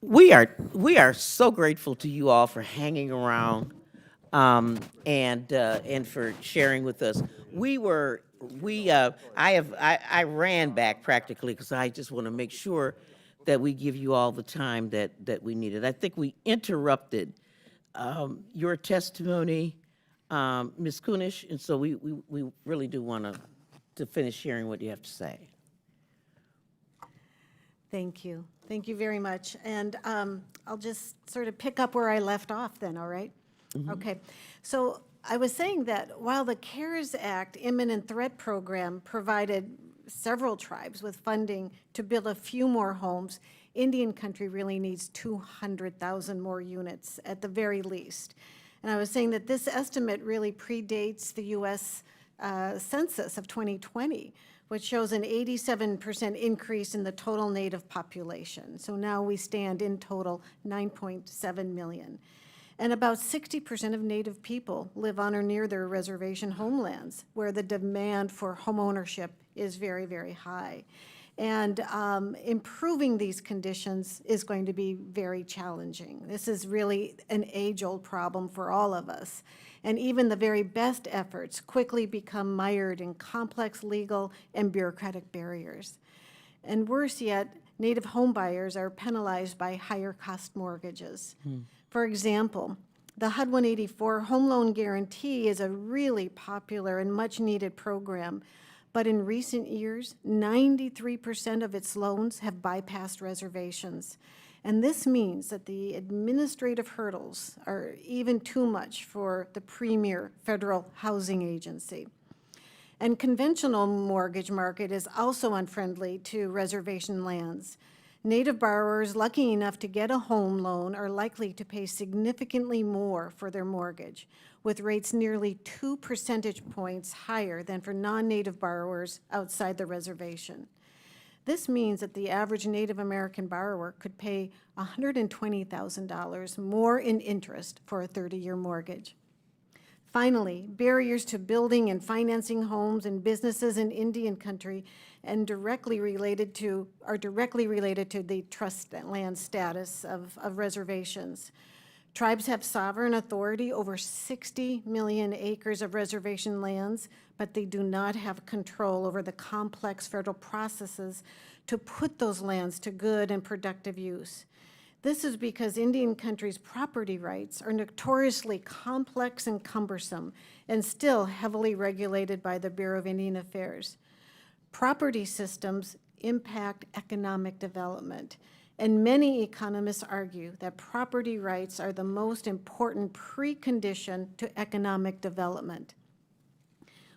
We are so grateful to you all for hanging around and for sharing with us. I ran back practically because I just want to make sure that we give you all the time that we needed. I think we interrupted your testimony, Ms. Kunish, and so we really do want to finish hearing what you have to say. Thank you. Thank you very much. And I'll just sort of pick up where I left off then, all right? Okay. So I was saying that while the CARES Act Imminent Threat Program provided several tribes with funding to build a few more homes, Indian country really needs 200,000 more units at the very least. And I was saying that this estimate really predates the U.S. Census of 2020, which shows an 87% increase in the total Native population. So now we stand in total 9.7 million. And about 60% of Native people live on or near their reservation homelands, where the demand for homeownership is very, very high. And improving these conditions is going to be very challenging. This is really an age-old problem for all of us. And even the very best efforts quickly become mired in complex legal and bureaucratic barriers. And worse yet, Native homebuyers are penalized by higher cost mortgages. For example, the HUD 184 Home Loan Guarantee is a really popular and much needed program, but in recent years, 93% of its loans have bypassed reservations. And this means that the administrative hurdles are even too much for the premier federal housing agency. And conventional mortgage market is also unfriendly to reservation lands. Native borrowers lucky enough to get a home loan are likely to pay significantly more for their mortgage, with rates nearly 2 percentage points higher than for non-Native borrowers outside the reservation. This means that the average Native American borrower could pay $120,000 more in interest for a 30-year mortgage. Finally, barriers to building and financing homes and businesses in Indian country and directly related to the trust land status of reservations. Tribes have sovereign authority over 60 million acres of reservation lands, but they do not have control over the complex federal processes to put those lands to good and productive use. This is because Indian country's property rights are notoriously complex and cumbersome and still heavily regulated by the Bureau of Indian Affairs. Property systems impact economic development, and many economists argue that property rights are the most important precondition to economic development.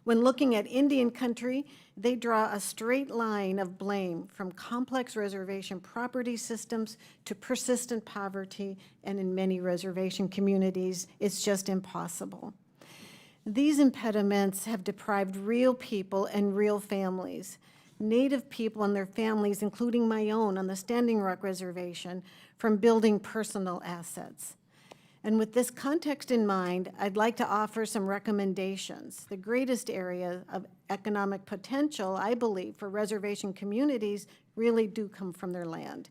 When looking at Indian country, they draw a straight line of blame from complex reservation property systems to persistent poverty, and in many reservation communities, it's just impossible. These impediments have deprived real people and real families, Native people and their families, including my own on the Standing Rock Reservation, from building personal assets. And with this context in mind, I'd like to offer some recommendations. The greatest area of economic potential, I believe, for reservation communities really do come from their land.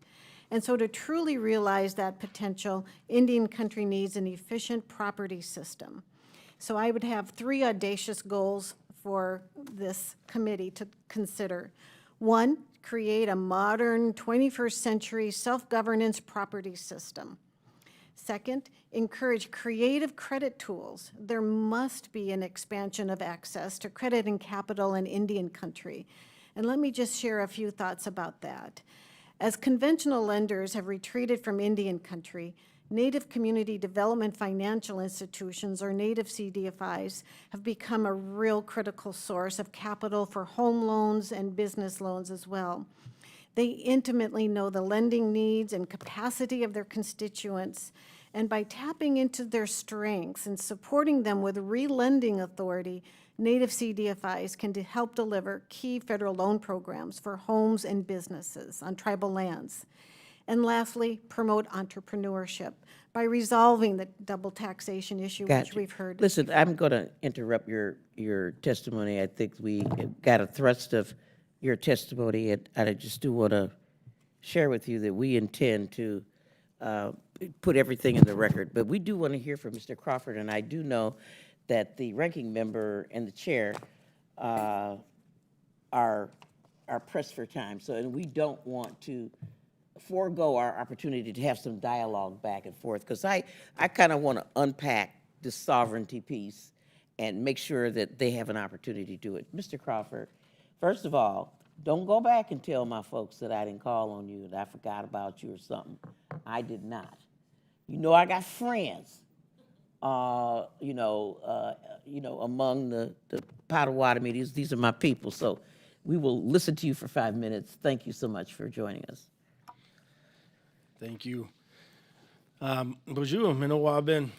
And so to truly realize that potential, Indian country needs an efficient property system. So I would have 3 audacious goals for this committee to consider. 1, create a modern 21st century self-governance property system. Second, encourage creative credit tools. There must be an expansion of access to credit and capital in Indian country. And let me just share a few thoughts about that. As conventional lenders have retreated from Indian country, Native Community Development Financial Institutions, or Native CDFIs, have become a real critical source of capital for home loans and business loans as well. They intimately know the lending needs and capacity of their constituents, and by tapping into their strengths and supporting them with re-lending authority, Native CDFIs can help deliver key federal loan programs for homes and businesses on tribal lands. And lastly, promote entrepreneurship by resolving the double taxation issue, which we've heard. Listen, I'm going to interrupt your testimony. I think we got a thrust of your testimony, and I just do want to share with you that we intend to put everything in the record. But we do want to hear from Mr. Crawford, and I do know that the ranking member and the chair are pressed for time. So, and we don't want to forego our opportunity to have some dialogue back and forth, because I kind of want to unpack this sovereignty piece and make sure that they have an opportunity to do it. Mr. Crawford, first of all, don't go back and tell my folks that I didn't call on you, that I forgot about you or something. I did not. You know, I got friends, among the Potawatomi. These are my people. So we will listen to you for 5 minutes. Thank you so much for joining us. Thank you. Bonjour, Minowabin.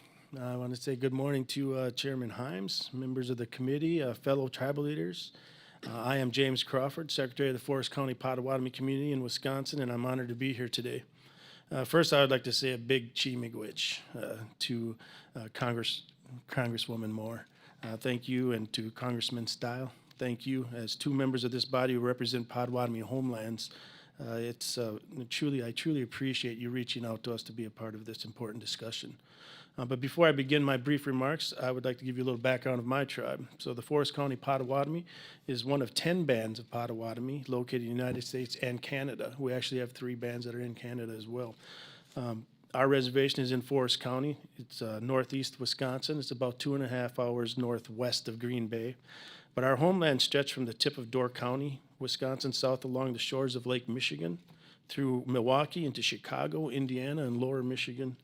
I want to say good morning to Chairman Himes, members of the committee, fellow tribal leaders. I am James Crawford, Secretary of the Forest County Potawatomi Community in Wisconsin, and I'm honored to be here today. First, I would like to say a big chi-miigwech to Congresswoman Moore. Thank you, and to Congressman Stile. Thank you. As two members of this body who represent Potawatomi homelands, I truly appreciate you reaching out to us to be a part of this important discussion. But before I begin my brief remarks, I would like to give you a little background of my tribe. So the Forest County Potawatomi is one of 10 bands of Potawatomi located in the United States and Canada. We actually have 3 bands that are in Canada as well. Our reservation is in Forest County. It's northeast Wisconsin. It's about 2.5 hours northwest of Green Bay. But our homeland stretched from the tip of Door County, Wisconsin, south along the shores of Lake Michigan, through Milwaukee into Chicago, Indiana, and lower Michigan.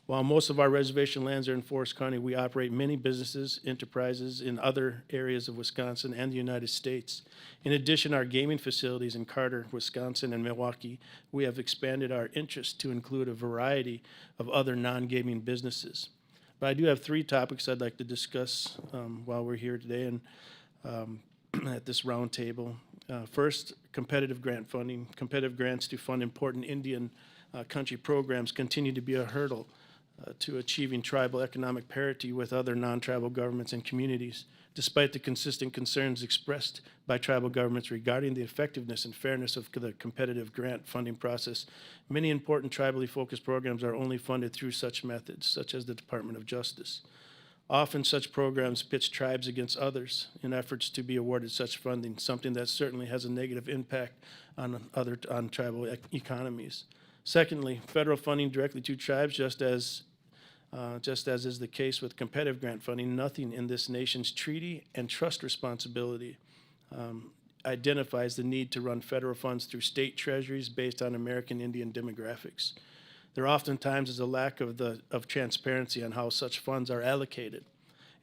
While most of our reservation lands are in Forest County, we operate many businesses, enterprises in other areas of Wisconsin and the United States. In addition, our gaming facilities in Carter, Wisconsin, and Milwaukee, we have expanded our interest to include a variety of other non-gaming businesses. But I do have 3 topics I'd like to discuss while we're here today and at this roundtable. First, competitive grant funding. Competitive grants to fund important Indian country programs continue to be a hurdle to achieving tribal economic parity with other non-tribal governments and communities, despite the consistent concerns expressed by tribal governments regarding the effectiveness and fairness of the competitive grant funding process. Many important tribally focused programs are only funded through such methods, such as the Department of Justice. Often such programs pitch tribes against others in efforts to be awarded such funding, something that certainly has a negative impact on tribal economies. Secondly, federal funding directly to tribes, just as is the case with competitive grant funding, nothing in this nation's treaty and trust responsibility identifies the need to run federal funds through state treasuries based on American Indian demographics. There oftentimes is a lack of transparency on how such funds are allocated,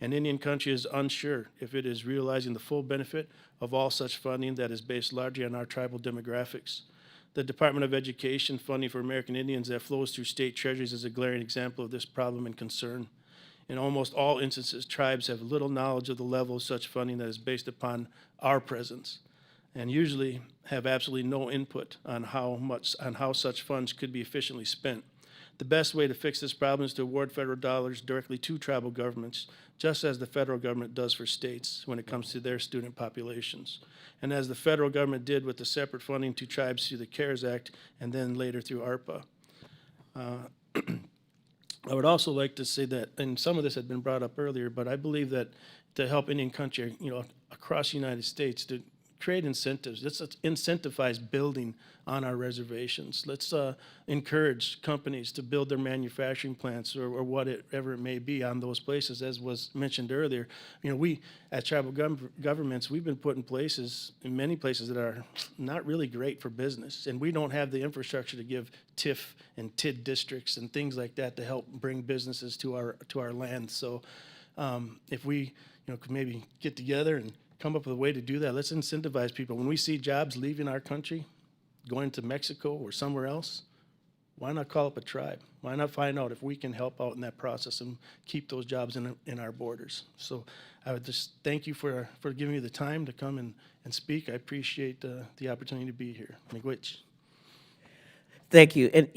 and Indian country is unsure if it is realizing the full benefit of all such funding that is based largely on our tribal demographics. The Department of Education funding for American Indians that flows through state treasuries is a glaring example of this problem and concern. In almost all instances, tribes have little knowledge of the level of such funding that is based upon our presence, and usually have absolutely no input on how such funds could be efficiently spent. The best way to fix this problem is to award federal dollars directly to tribal governments, just as the federal government does for states when it comes to their student populations, and as the federal government did with the separate funding to tribes through the CARES Act and then later through ARPA. I would also like to say that, and some of this had been brought up earlier, but I believe that to help Indian country, across the United States, to create incentives. Let's incentivize building on our reservations. Let's encourage companies to build their manufacturing plants or whatever it may be on those places. As was mentioned earlier, we at tribal governments, we've been put in many places that are not really great for business, and we don't have the infrastructure to give TIF and TID districts and things like that to help bring businesses to our land. So if we could maybe get together and come up with a way to do that. Let's incentivize people. When we see jobs leaving our country, going to Mexico or somewhere else, why not call up a tribe? Why not find out if we can help out in that process and keep those jobs in our borders? So I would just thank you for giving me the time to come and speak. I appreciate the opportunity to be here. Miigwech. Thank you. And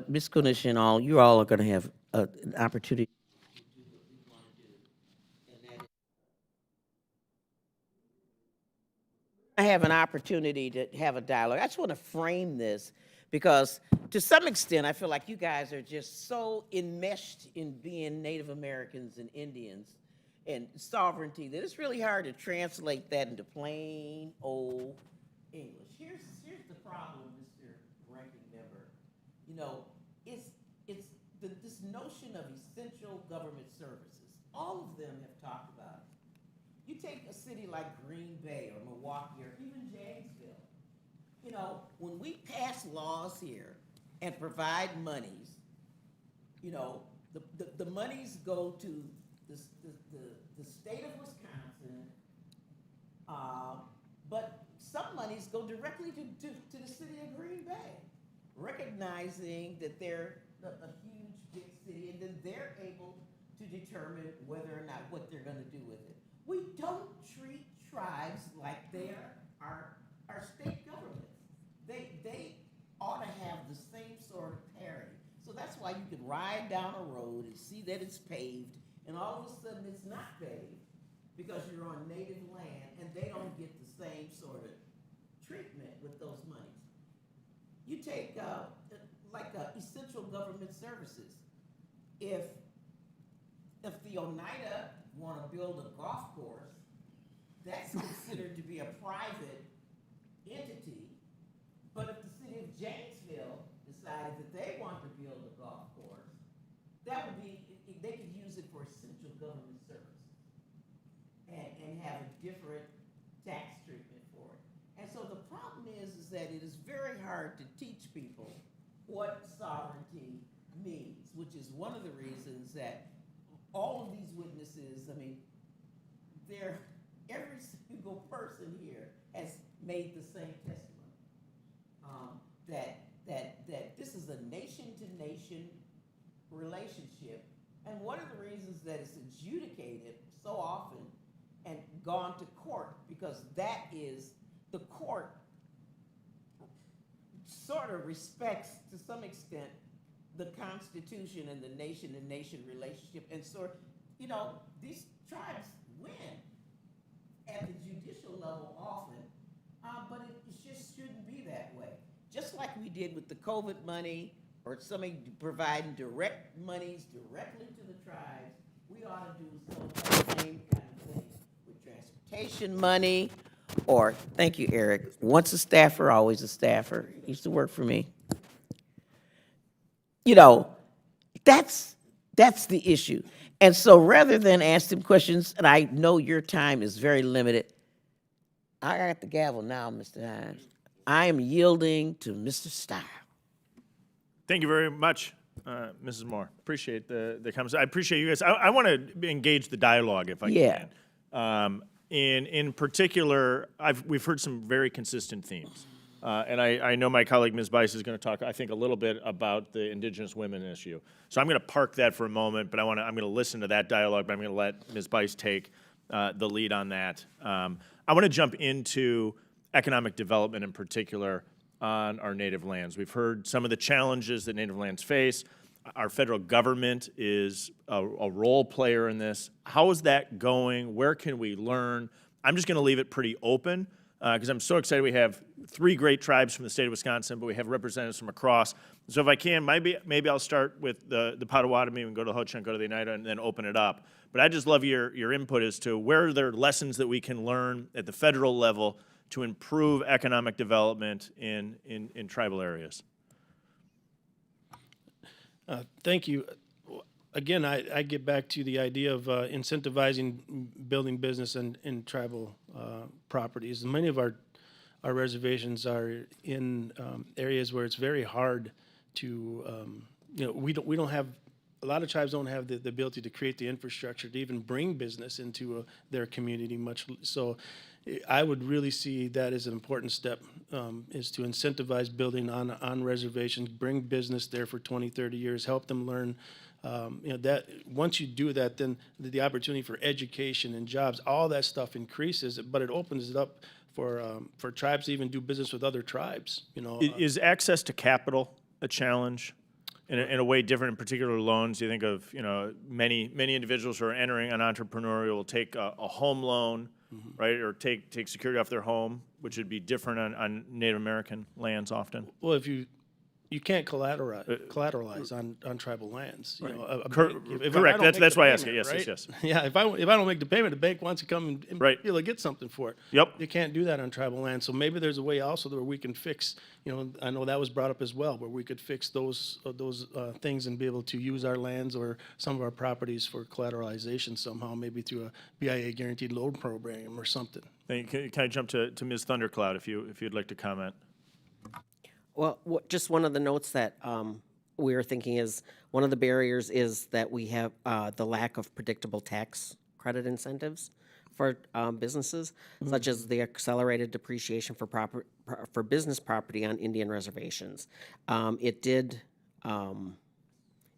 Ms. Kunish and all, you all are going to have an opportunity. I have an opportunity to have a dialogue. I just want to frame this Because to some extent, I feel like you guys are just so enmeshed in being Native Americans and Indians and sovereignty that it's really hard to translate that into plain old English. Here's the problem, Mr. Ranking Member. You know, it's this notion of essential government services. All of them have talked about it. You take a city like Green Bay or Milwaukee or even Janesville. You know, when we pass laws here and provide monies, you know, the monies go to the state of Wisconsin, but some monies go directly to the city of Green Bay, recognizing that they're a huge, big city, and then they're able to determine whether or not what they're gonna do with it. We don't treat tribes like they're our state governments. They ought to have the same sort of parity. So that's why you can ride down a road and see that it's paved, and all of a sudden it's not paved because you're on native land, and they don't get the same sort of treatment with those monies. You take essential government services. If the Oneida want to build a golf course, that's considered to be a private entity. But if the city of Janesville decided that they want to build a golf course, that would be, they could use it for essential government services and have a different tax treatment for it. And so the problem is that it is very hard to teach people what sovereignty means, which is one of the reasons that all of these witnesses, I mean, every single person here has made the same testimony. That this is a nation-to-nation relationship, and one of the reasons that it's adjudicated so often and gone to court, because that is, the court sort of respects, to some extent, the Constitution and the nation-to-nation relationship, and so, you know, these tribes win at the judicial level often, but it just shouldn't be that way. Just like we did with the COVID money, or somebody providing direct monies directly to the tribes, we ought to do some of the same kind of thing with transportation money, or, thank you, Eric, once a staffer, always a staffer. Used to work for me. You know, that's the issue. And so rather than ask them questions, and I know your time is very limited, I got the gavel now, Mr. Hines. I am yielding to Mr. Style. Thank you very much, Mrs. Moore. Appreciate the comments. I appreciate you guys. I want to engage the dialogue if I can. In particular, we've heard some very consistent themes. And I know my colleague, Ms. Bice, is going to talk, I think, a little bit about the Indigenous women issue. So I'm going to park that for a moment, but I'm going to listen to that dialogue, but I'm going to let Ms. Bice take the lead on that. I want to jump into economic development in particular on our native lands. We've heard some of the challenges that native lands face. Our federal government is a role player in this. How is that going? Where can we learn? I'm just going to leave it pretty open because I'm so excited. We have 3 great tribes from the state of Wisconsin, but we have representatives from across. So if I can, maybe I'll start with the Potawatomi and go to Ho-Chunk, go to the Oneida, and then open it up. But I just love your input as to where are there lessons that we can learn at the federal level to improve economic development in tribal areas. Thank you. Again, I get back to the idea of incentivizing building business in tribal properties. Many of our reservations are in areas where it's very hard to, we don't have, a lot of tribes don't have the ability to create the infrastructure to even bring business into their community much. So I would really see that as an important step, is to incentivize building on reservations, bring business there for 20, 30 years, help them learn. That once you do that, then the opportunity for education and jobs, all that stuff increases, but it opens it up for tribes to even do business with other tribes. Is access to capital a challenge? In a way different, in particular loans, you think of, many individuals who are entering an entrepreneurial will take a home loan, right, or take security off their home, which would be different on Native American lands often. Well, if you You can't collateralize on tribal lands. You know, a Correct. bank- if I don't That's make the why I ask it. payment, Yes, right? yes. Yeah, if I don't make the payment, the bank wants to come and Right. be able to get something for it. Yep. You can't do that on tribal land. So maybe there's a way also where we can fix. You know, I know that was brought up as well, where we could fix those things and be able to use our lands or some of our properties for collateralization somehow, maybe through a BIA guaranteed loan program or something. Thank you. Can I jump to Ms. Thundercloud if you'd like to comment? Well, just one of the notes that we were thinking is, one of the barriers is that we have the lack of predictable tax credit incentives for businesses, such as the accelerated depreciation for business property on Indian reservations. It did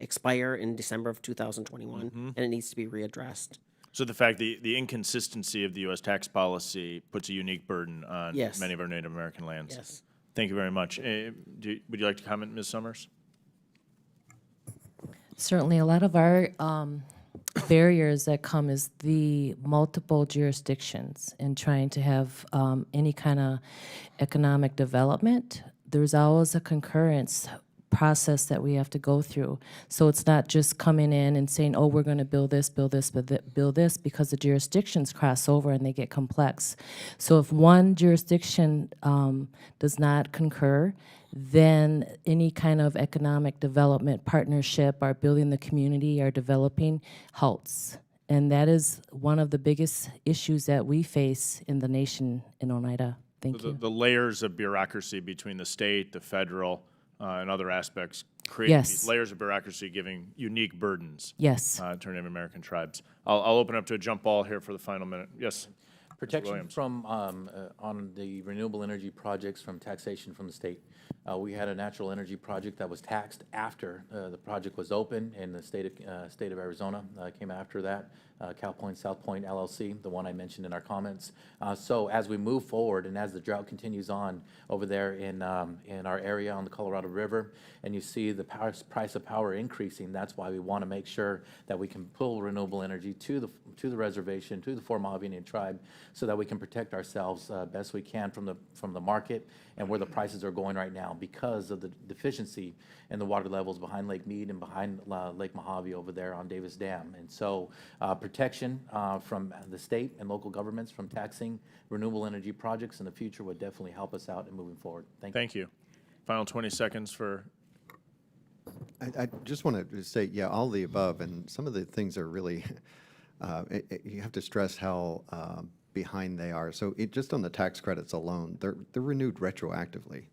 expire in December of 2021, and it needs to be readdressed. So the fact the inconsistency of the U.S. tax policy puts a unique burden on Yes. many of our Native American lands. Yes. Thank you very much. Would you like to comment, Ms. Summers? Certainly, a lot of our barriers that come is the multiple jurisdictions and trying to have any kind of economic development. There's always a concurrence process that we have to go through. So it's not just coming in and saying, oh, we're going to build this, build this, because the jurisdictions cross over and they get complex. So if one jurisdiction does not concur, then any kind of economic development partnership or building the community or developing halts. And that is one of the biggest issues that we face in the nation in Oneida. Thank you. The layers of bureaucracy between the state, the federal, and other aspects create Yes. these layers of bureaucracy giving unique burdens Yes. to our Native American tribes. I'll open up to a jump ball here for the final minute. Yes. Protection Williams. from, on the renewable energy projects from taxation from the state. We had a natural energy project that was taxed after the project was open, and the state of Arizona came after that. Cal Point, South Point LLC, the one I mentioned in our comments. So as we move forward and as the drought continues on over there in our area on the Colorado River, and you see the price of power increasing, that's why we want to make sure that we can pull renewable energy to the reservation, to the Fort Mojave Indian tribe, so that we can protect ourselves best we can from the market and where the prices are going right now because of the deficiency in the water levels behind Lake Mead and behind Lake Mojave over there on Davis Dam. And so protection from the state and local governments from taxing renewable energy projects in the future would definitely help us out in moving forward. Thank you. Thank you. Final 20 seconds for. I just want to say, yeah, all the above, and some of the things are really, you have to stress how behind they are. So just on the tax credits alone, they're renewed retroactively.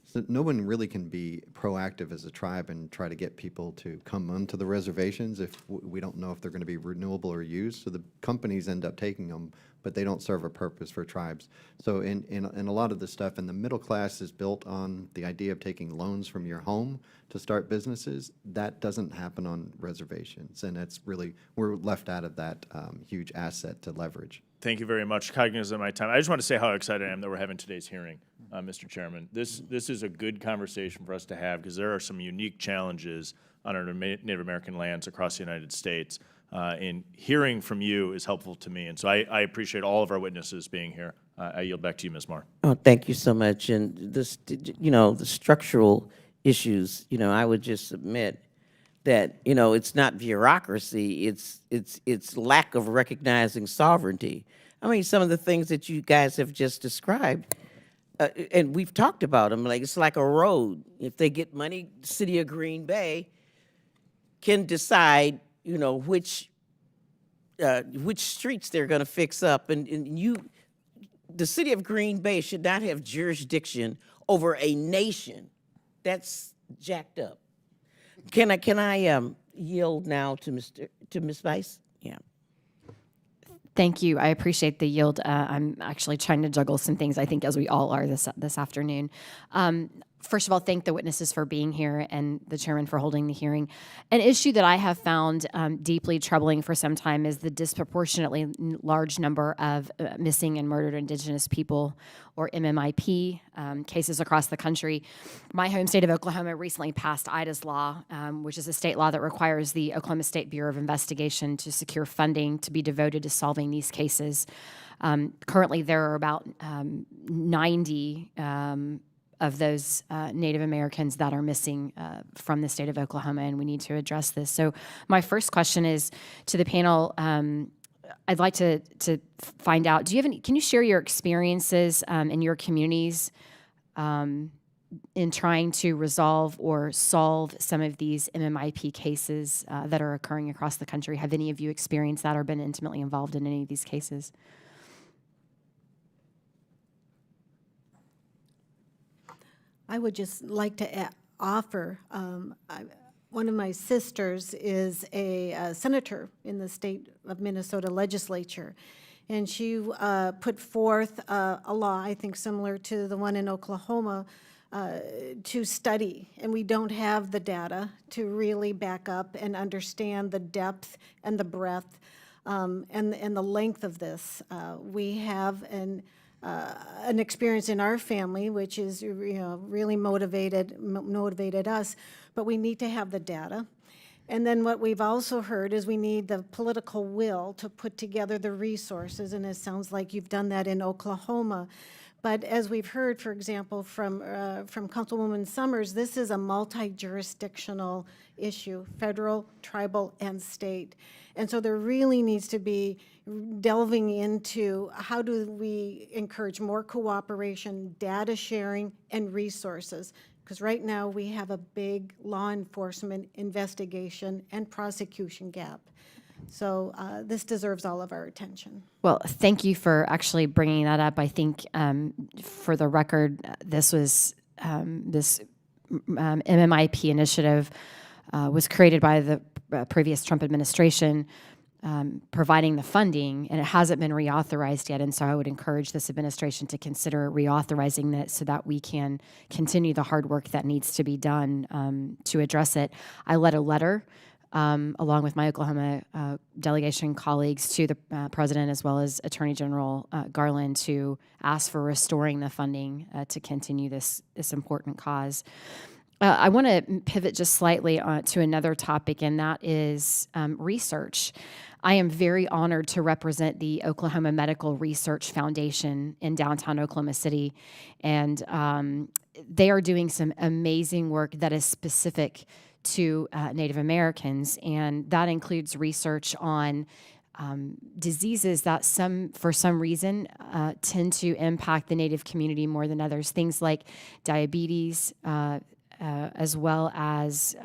So no one really can be proactive as a tribe and try to get people to come onto the reservations if we don't know if they're going to be renewable or used. So the companies end up taking them, but they don't serve a purpose for tribes. So in a lot of the stuff, and the middle class is built on the idea of taking loans from your home to start businesses. That doesn't happen on reservations, and it's really, we're left out of that huge asset to leverage. Thank you very much. Cognizant of my time, I just want to say how excited I am that we're having today's hearing, Mr. Chairman. This is a good conversation for us to have because there are some unique challenges on our Native American lands across the United States. And hearing from you is helpful to me. And so I appreciate all of our witnesses being here. I yield back to you, Ms. Moore. Oh, thank you so much. And this, the structural issues, I would just submit that, it's not bureaucracy, it's lack of recognizing sovereignty. I mean, some of the things that you guys have just described, and we've talked about them, like it's like a road. If they get money, the city of Green Bay can decide, which streets they're going to fix up, and the city of Green Bay should not have jurisdiction over a nation. That's jacked up. Can I yield now to Ms. Vice? Yeah. Thank you. I appreciate the yield. I'm actually trying to juggle some things, I think, as we all are this afternoon. First of all, thank the witnesses for being here and the chairman for holding the hearing. An issue that I have found deeply troubling for some time is the disproportionately large number of missing and murdered Indigenous people, or MMIP, cases across the country. My home state of Oklahoma recently passed IDA's law, which is a state law that requires the Oklahoma State Bureau of Investigation to secure funding to be devoted to solving these cases. Currently, there are about 90 of those Native Americans that are missing from the state of Oklahoma, and we need to address this. So my first question is to the panel. I'd like to find out, can you share your experiences in your communities in trying to resolve or solve some of these MMIP cases that are occurring across the country? Have any of you experienced that or been intimately involved in any of these cases? I would just like to offer, one of my sisters is a senator in the state of Minnesota legislature, and she put forth a law, I think similar to the one in Oklahoma, to study, and we don't have the data to really back up and understand the depth and the breadth and the length of this. We have an experience in our family, which is really motivated us, but we need to have the data. And then what we've also heard is we need the political will to put together the resources, and it sounds like you've done that in Oklahoma. But as we've heard, for example, from Councilwoman Summers, this is a multi-jurisdictional issue, federal, tribal, and state. And so there really needs to be delving into how do we encourage more cooperation, data sharing, and resources. Because right now we have a big law enforcement investigation and prosecution gap. So this deserves all of our attention. Well, thank you for actually bringing that up. I think, for the record, this was this MMIP initiative was created by the previous Trump administration, providing the funding, and it hasn't been reauthorized yet. And so I would encourage this administration to consider reauthorizing that so that we can continue the hard work that needs to be done to address it. I led a letter along with my Oklahoma delegation colleagues to the president as well as Attorney General Garland to ask for restoring the funding to continue this important cause. I want to pivot just slightly to another topic, and that is research. I am very honored to represent the Oklahoma Medical Research Foundation in downtown Oklahoma City, and they are doing some amazing work that is specific to Native Americans, and that includes research on diseases that for some reason tend to impact the Native community more than others. Things like diabetes, as well as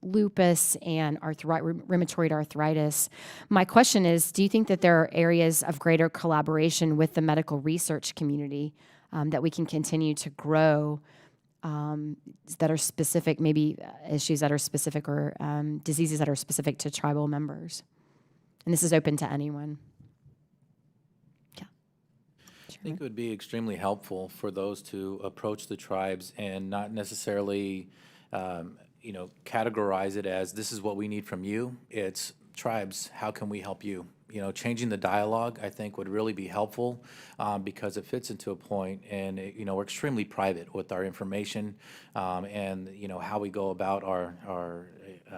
lupus and rheumatoid arthritis. My question is, do you think that there are areas of greater collaboration with the medical research community that we can continue to grow that are specific, maybe issues that are specific or diseases that are specific to tribal members? And this is open to anyone. I think it would be extremely helpful for those to approach the tribes and not necessarily, categorize it as this is what we need from you. It's tribes, how can we help you? Changing the dialogue, I think, would really be helpful because it fits into a point, and we're extremely private with our information and how we go about our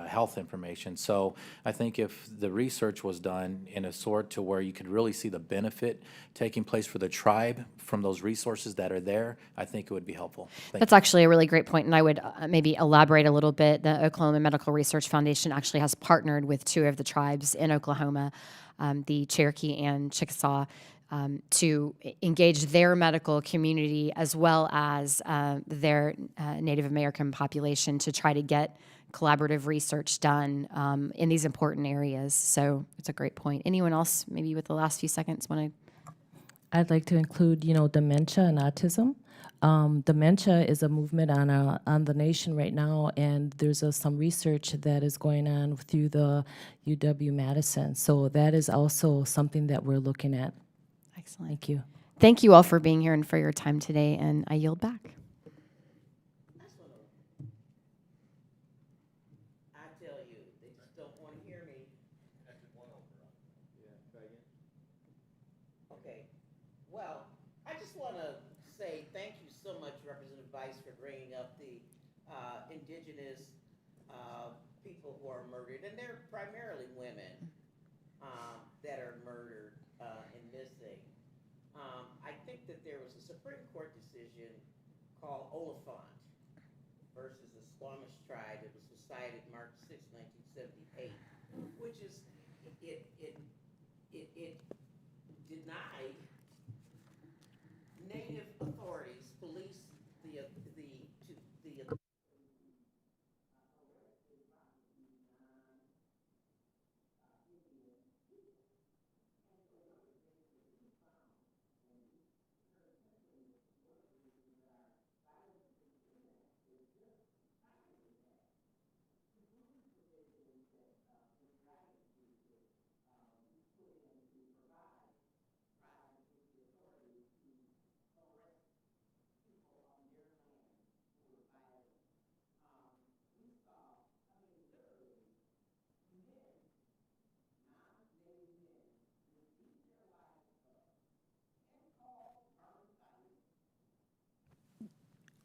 health information. So I think if the research was done in a sort to where you could really see the benefit taking place for the tribe from those resources that are there, I think it would be helpful. That's actually a really great point, and I would maybe elaborate a little bit. The Oklahoma Medical Research Foundation actually has partnered with two of the tribes in Oklahoma, the Cherokee and Chickasaw, to engage their medical community as well as their Native American population to try to get collaborative research done in these important areas. So it's a great point. Anyone else, maybe with the last few seconds, want to? I'd like to include, dementia and autism. Dementia is a movement on the nation right now, and there's some research that is going on through the UW-Madison. So that is also something that we're looking at. Excellent. Thank you. Thank you all for being here and for your time today, and I yield back. I tell you, they just don't want to hear me. Okay. Well, I just want to say thank you so much, Representative Vice, for bringing up the indigenous people who are murdered, and they're primarily women that are murdered and missing. I think that there was a Supreme Court decision called Oliphant versus the Squamish tribe. It was decided March 6, 1978, which is, it denied Native authorities police the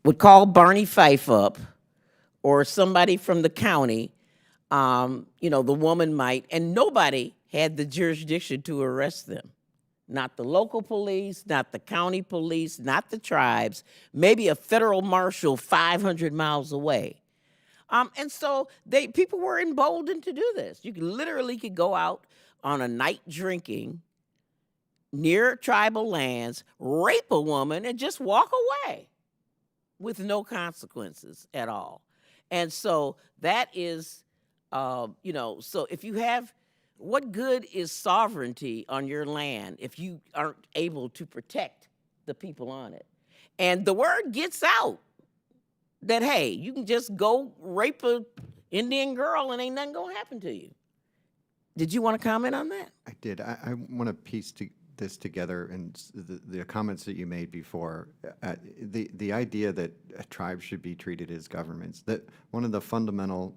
would call Barney Fife up or somebody from the county, the woman might, and nobody had the jurisdiction to arrest them. Not the local police, not the county police, not the tribes, maybe a federal marshal 500 miles away. And so people were emboldened to do this. You literally could go out on a night drinking near tribal lands, rape a woman, and just walk away with no consequences at all. And so that is, so if you have, what good is sovereignty on your land if you aren't able to protect the people on it? And the word gets out that, hey, you can just go rape a Indian girl and ain't nothing gonna happen to you. Did you want to comment on that? I did. I want to piece this together and the comments that you made before. The idea that tribes should be treated as governments, that one of the fundamental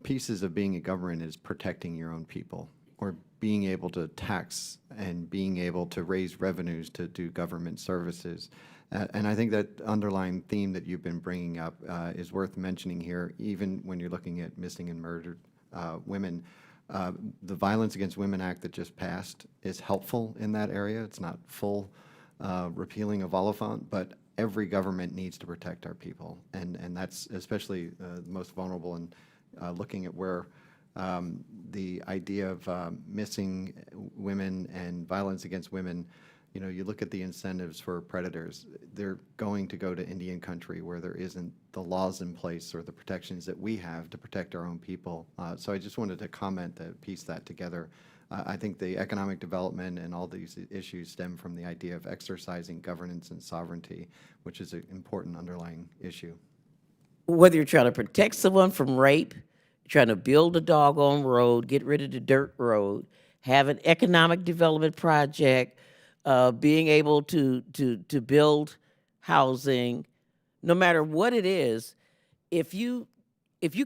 pieces of being a government is protecting your own people, or being able to tax and being able to raise revenues to do government services. And I think that underlying theme that you've been bringing up is worth mentioning here, even when you're looking at missing and murdered women. The Violence Against Women Act that just passed is helpful in that area. It's not full repealing of Oliphant, but every government needs to protect our people. And that's especially the most vulnerable, and looking at where the idea of missing women and violence against women, you look at the incentives for predators. They're going to go to Indian country where there isn't the laws in place or the protections that we have to protect our own people. So I just wanted to comment that, piece that together. I think the economic development and all these issues stem from the idea of exercising governance and sovereignty, which is an important underlying issue. Whether you're trying to protect someone from rape, trying to build a doggone road, get rid of the dirt road, have an economic development project, being able to build housing, no matter what it is, if you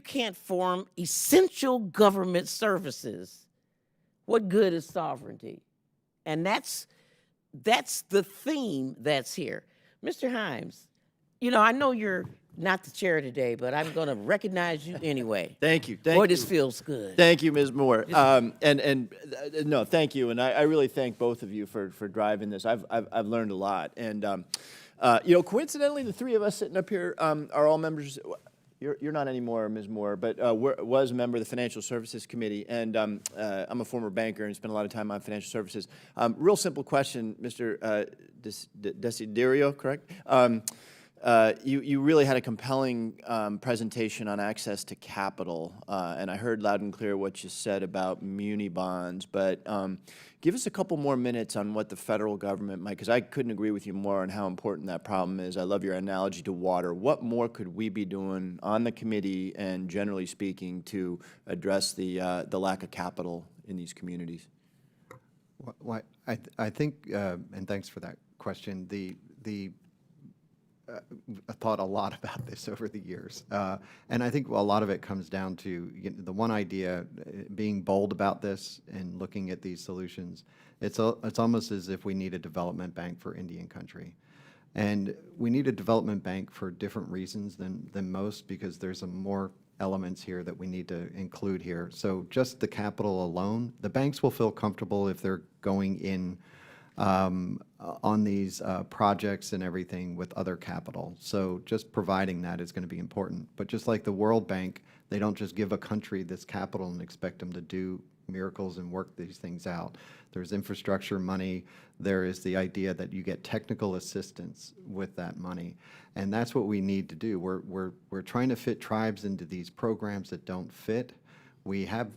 can't form essential government services, what good is sovereignty? And that's the theme that's here. Mr. Himes, I know you're not the chair today, but I'm going to recognize you anyway. Thank you. Boy, this feels good. Thank you, Ms. Moore. No, thank you, and I really thank both of you for driving this. I've learned a lot, and coincidentally, the three of us sitting up here are all members. You're not anymore, Ms. Moore, but was a member of the Financial Services Committee, and I'm a former banker and spent a lot of time on financial services. Real simple question, Mr. Desiderio, correct? You really had a compelling presentation on access to capital, and I heard loud and clear what you said about muni bonds, but give us a couple more minutes on what the federal government might, because I couldn't agree with you more on how important that problem is. I love your analogy to water. What more could we be doing on the committee and generally speaking to address the lack of capital in these communities? Well, I think, and thanks for that question, I thought a lot about this over the years, and I think a lot of it comes down to the one idea, being bold about this and looking at these solutions. It's almost as if we need a development bank for Indian country, and we need a development bank for different reasons than most, because there's some more elements here that we need to include here. So just the capital alone, the banks will feel comfortable if they're going in on these projects and everything with other capital. So just providing that is going to be important. But just like the World Bank, they don't just give a country this capital and expect them to do miracles and work these things out. There's infrastructure money. There is the idea that you get technical assistance with that money. And that's what we need to do. We're trying to fit tribes into these programs that don't fit. We have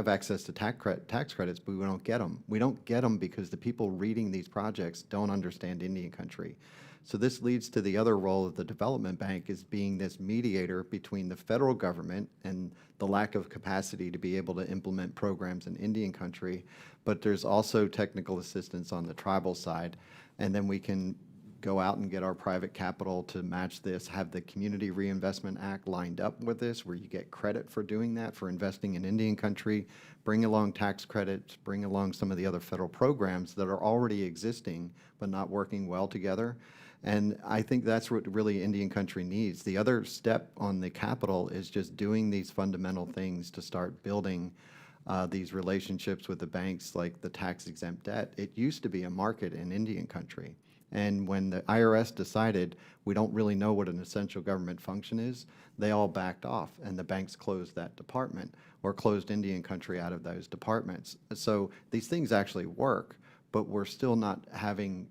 access to tax credits, but we don't get them. We don't get them because the people reading these projects don't understand Indian country. So this leads to the other role of the development bank, is being this mediator between the federal government and the lack of capacity to be able to implement programs in Indian country. But there's also technical assistance on the tribal side. And then we can go out and get our private capital to match this, have the Community Reinvestment Act lined up with this, where you get credit for doing that, for investing in Indian country, bring along tax credits, bring along some of the other federal programs that are already existing but not working well together. And I think that's what really Indian country needs. The other step on the capital is just doing these fundamental things to start building these relationships with the banks, like the tax-exempt debt. It used to be a market in Indian country. And when the IRS decided we don't really know what an essential government function is, they all backed off, and the banks closed that department or closed Indian country out of those departments. So these things actually work, but we're still not having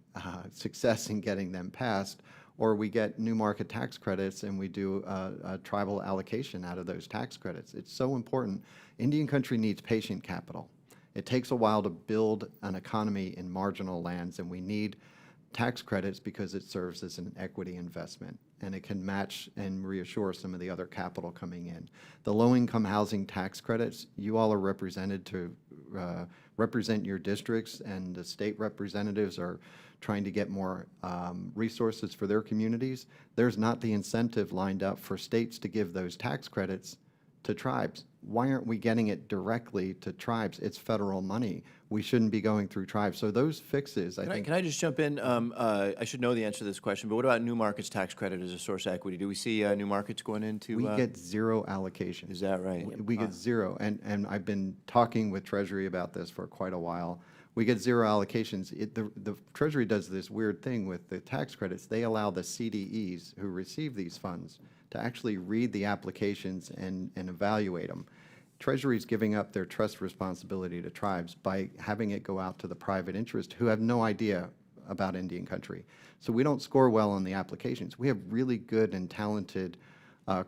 success in getting them passed. Or we get new market tax credits and we do a tribal allocation out of those tax credits. It's so important. Indian country needs patient capital. It takes a while to build an economy in marginal lands, and we need tax credits because it serves as an equity investment, and it can match and reassure some of the other capital coming in. The low-income housing tax credits, you all are represented to represent your districts, and the state representatives are trying to get more resources for their communities. There's not the incentive lined up for states to give those tax credits to tribes. Why aren't we getting it directly to tribes? It's federal money. We shouldn't be going through tribes. So those fixes, I think. Can I just jump in? I should know the answer to this question, but what about new markets tax credit as a source of equity? Do we see new markets going into? We get zero allocation. Is that right? We get zero, and I've been talking with Treasury about this for quite a while. We get zero allocations. The Treasury does this weird thing with the tax credits. They allow the CDEs who receive these funds to actually read the applications and evaluate them. Treasury's giving up their trust responsibility to tribes by having it go out to the private interest who have no idea about Indian country. So we don't score well on the applications. We have really good and talented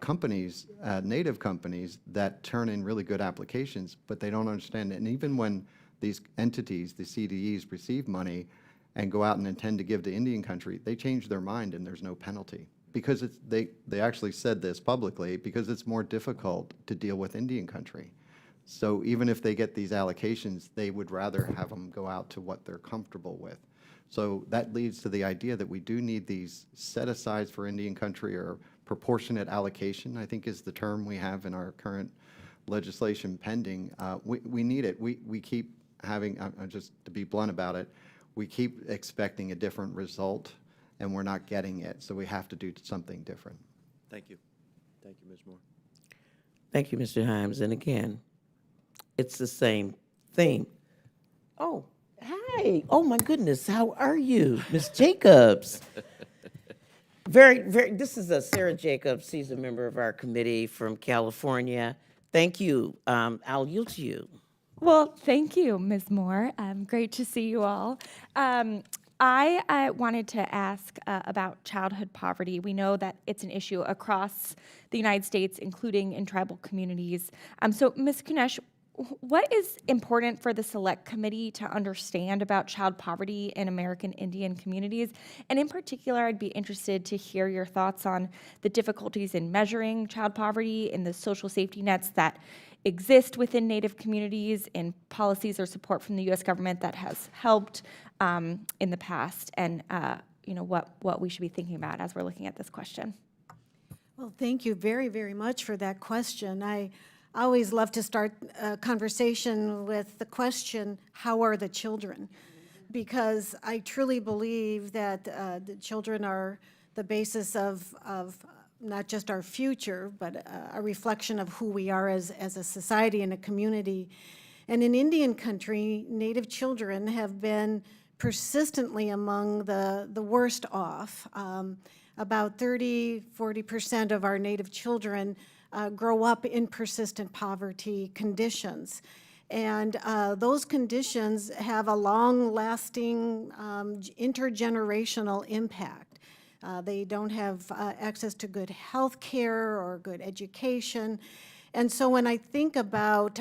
companies, native companies, that turn in really good applications, but they don't understand it. And even when these entities, the CDEs, receive money and go out and intend to give to Indian country, they change their mind and there's no penalty. Because they actually said this publicly, because it's more difficult to deal with Indian country. So even if they get these allocations, they would rather have them go out to what they're comfortable with. So that leads to the idea that we do need these set-asides for Indian country, or proportionate allocation, I think is the term we have in our current legislation pending. We need it. We keep having, just to be blunt about it, we keep expecting a different result, and we're not getting it, so we have to do something different. Thank you. Thank you, Ms. Moore. Thank you, Mr. Himes. And again, it's the same theme. Oh, hi. Oh, my goodness. How are you, Ms. Jacobs? This is Sarah Jacobs. She's a member of our committee from California. Thank you. I'll yield to you. Well, thank you, Ms. Moore. Great to see you all. I wanted to ask about childhood poverty. We know that it's an issue across the United States, including in tribal communities. So, Ms. Kunesh, what is important for the Select Committee to understand about child poverty in American Indian communities? And in particular, I'd be interested to hear your thoughts on the difficulties in measuring child poverty and the social safety nets that exist within Native communities, in policies or support from the U.S. government that has helped in the past, and what we should be thinking about as we're looking at this question. Well, thank you very, very much for that question. I always love to start a conversation with the question, how are the children? Because I truly believe that the children are the basis of not just our future, but a reflection of who we are as a society and a community. And in Indian country, Native children have been persistently among the worst off. About 40% of our Native children grow up in persistent poverty conditions. And those conditions have a long-lasting intergenerational impact. They don't have access to good health care or good education. And so when I think about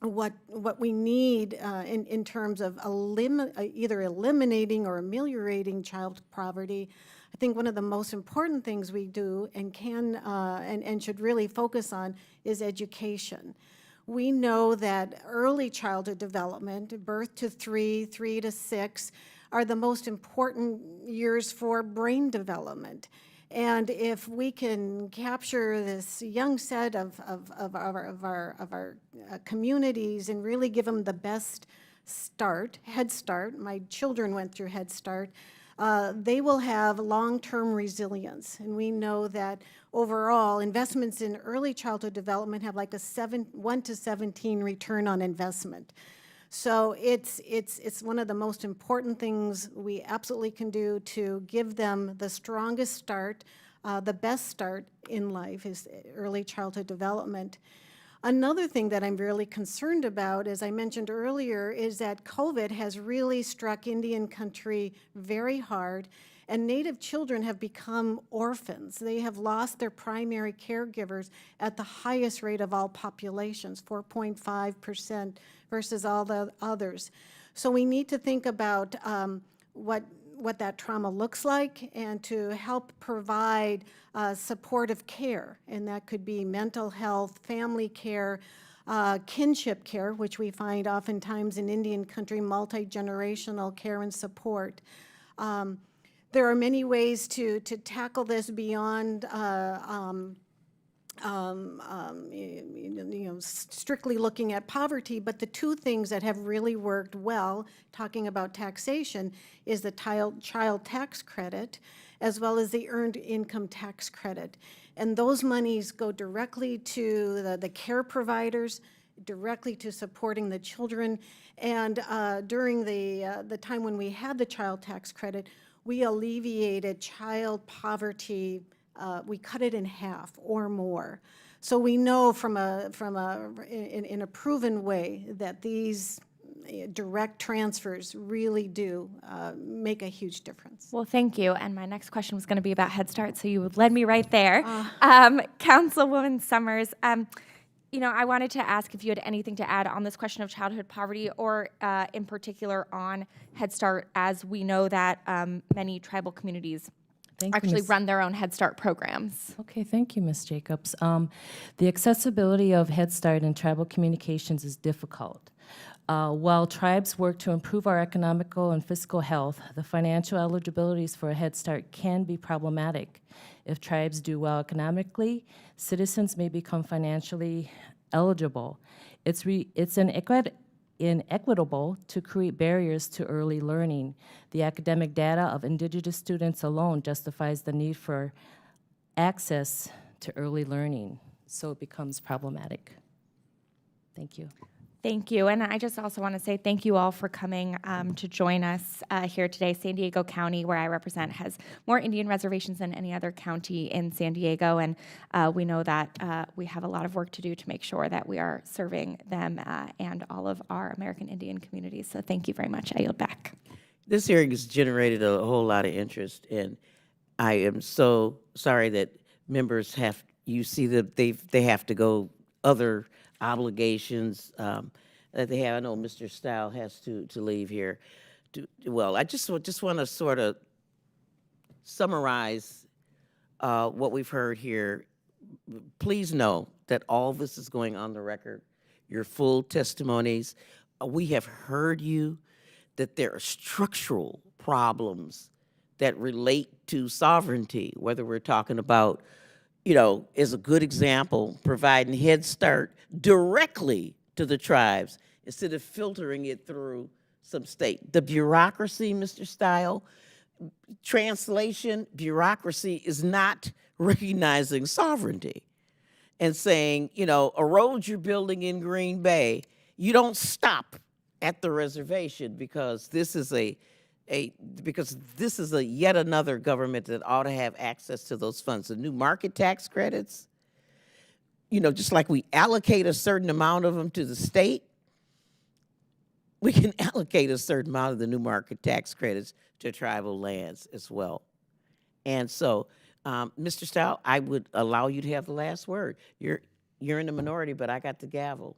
what we need in terms of either eliminating or ameliorating child poverty, I think one of the most important things we do and can and should really focus on is education. We know that early childhood development, birth to 3, 3 to 6, are the most important years for brain development. And if we can capture this young set of our communities and really give them the best start, Head Start, my children went through Head Start, they will have long-term resilience. And we know that overall, investments in early childhood development have like a 1 to 17 return on investment. So it's one of the most important things we absolutely can do to give them the strongest start, the best start in life is early childhood development. Another thing that I'm really concerned about, as I mentioned earlier, is that COVID has really struck Indian country very hard, and Native children have become orphans. They have lost their primary caregivers at the highest rate of all populations, 4.5% versus all the others. So we need to think about what that trauma looks like and to help provide supportive care. And that could be mental health, family care, kinship care, which we find oftentimes in Indian country, multi-generational care and support. There are many ways to tackle this beyond strictly looking at poverty, but the two things that have really worked well, talking about taxation, is the child tax credit as well as the earned income tax credit. And those monies go directly to the care providers, directly to supporting the children. And during the time when we had the child tax credit, we alleviated child poverty. We cut it in half or more. So we know in a proven way that these direct transfers really do make a huge difference. Well, thank you. And my next question was going to be about Head Start, so you led me right there. Councilwoman Summers, I wanted to ask if you had anything to add on this question of childhood poverty, or in particular on Head Start, as we know that many tribal communities actually run their own Head Start programs. Okay, thank you, Ms. Jacobs. The accessibility of Head Start in tribal communications is difficult. While tribes work to improve our economical and fiscal health, the financial eligibilities for a Head Start can be problematic. If tribes do well economically, citizens may become financially eligible. It's inequitable to create barriers to early learning. The academic data of Indigenous students alone justifies the need for access to early learning, so it becomes problematic. Thank you. Thank you. And I just also want to say thank you all for coming to join us here today. San Diego County, where I represent, has more Indian reservations than any other county in San Diego. And we know that we have a lot of work to do to make sure that we are serving them and all of our American Indian communities. So thank you very much. I yield back. This hearing has generated a whole lot of interest, and I am so sorry that members that they have to go other obligations that they have. I know Mr. Stile has to leave here. I just want to sort of summarize what we've heard here. Please know that all this is going on the record, your full testimonies. We have heard you, that there are structural problems that relate to sovereignty, whether we're talking about, is a good example, providing Head Start directly to the tribes instead of filtering it through some state. The bureaucracy, Mr. Stile, translation, bureaucracy is not recognizing sovereignty and saying, a road you're building in Green Bay, you don't stop at the reservation, because this is a yet another government that ought to have access to those funds. The new market tax credits, just like we allocate a certain amount of them to the state, we can allocate a certain amount of the new market tax credits to tribal lands as well. And so, Mr. Style, I would allow you to have the last word. You're in the minority, but I got the gavel.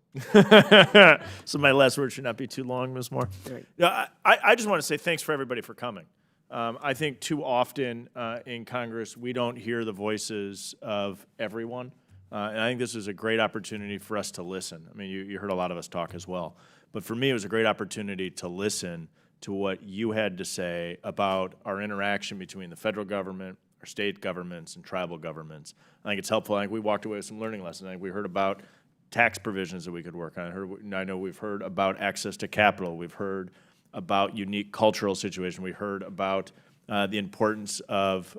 So my last word should not be too long, Ms. Moore. Right. Yeah, I just want to say thanks for everybody for coming. I think too often in Congress, we don't hear the voices of everyone. And I think this is a great opportunity for us to listen. I mean, you heard a lot of us talk as well. But for me, it was a great opportunity to listen to what you had to say about our interaction between the federal government, our state governments, and tribal governments. I think it's helpful. I think we walked away with some learning lessons. I think we heard about tax provisions that we could work on. I know we've heard about access to capital. We've heard about unique cultural situations. We heard about the importance of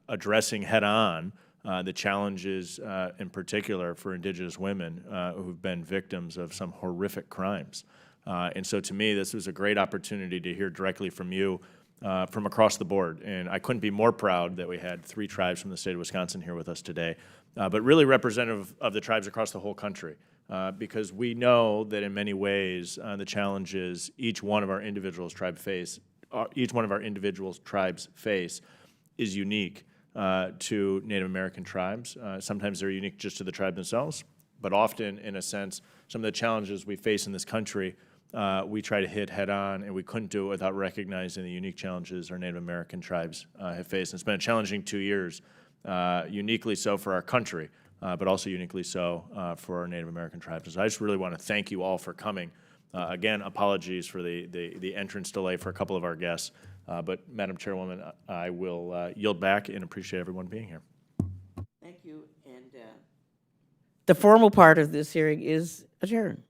addressing head-on the challenges in particular for Indigenous women who've been victims of some horrific crimes. And so to me, this was a great opportunity to hear directly from you from across the board. And I couldn't be more proud that we had 3 tribes from the state of Wisconsin here with us today, but really representative of the tribes across the whole country. Because we know that in many ways, the challenges each one of our individuals tribes face is unique to Native American tribes. Sometimes they're unique just to the tribe themselves, but often, in a sense, some of the challenges we face in this country, we try to hit head on, and we couldn't do it without recognizing the unique challenges our Native American tribes have faced. And it's been a challenging 2 years, uniquely so for our country, but also uniquely so for our Native American tribes. So I just really want to thank you all for coming. Again, apologies for the entrance delay for a couple of our guests. But Madam Chairwoman, I will yield back and appreciate everyone being here. Thank you. And the formal part of this hearing is adjourned.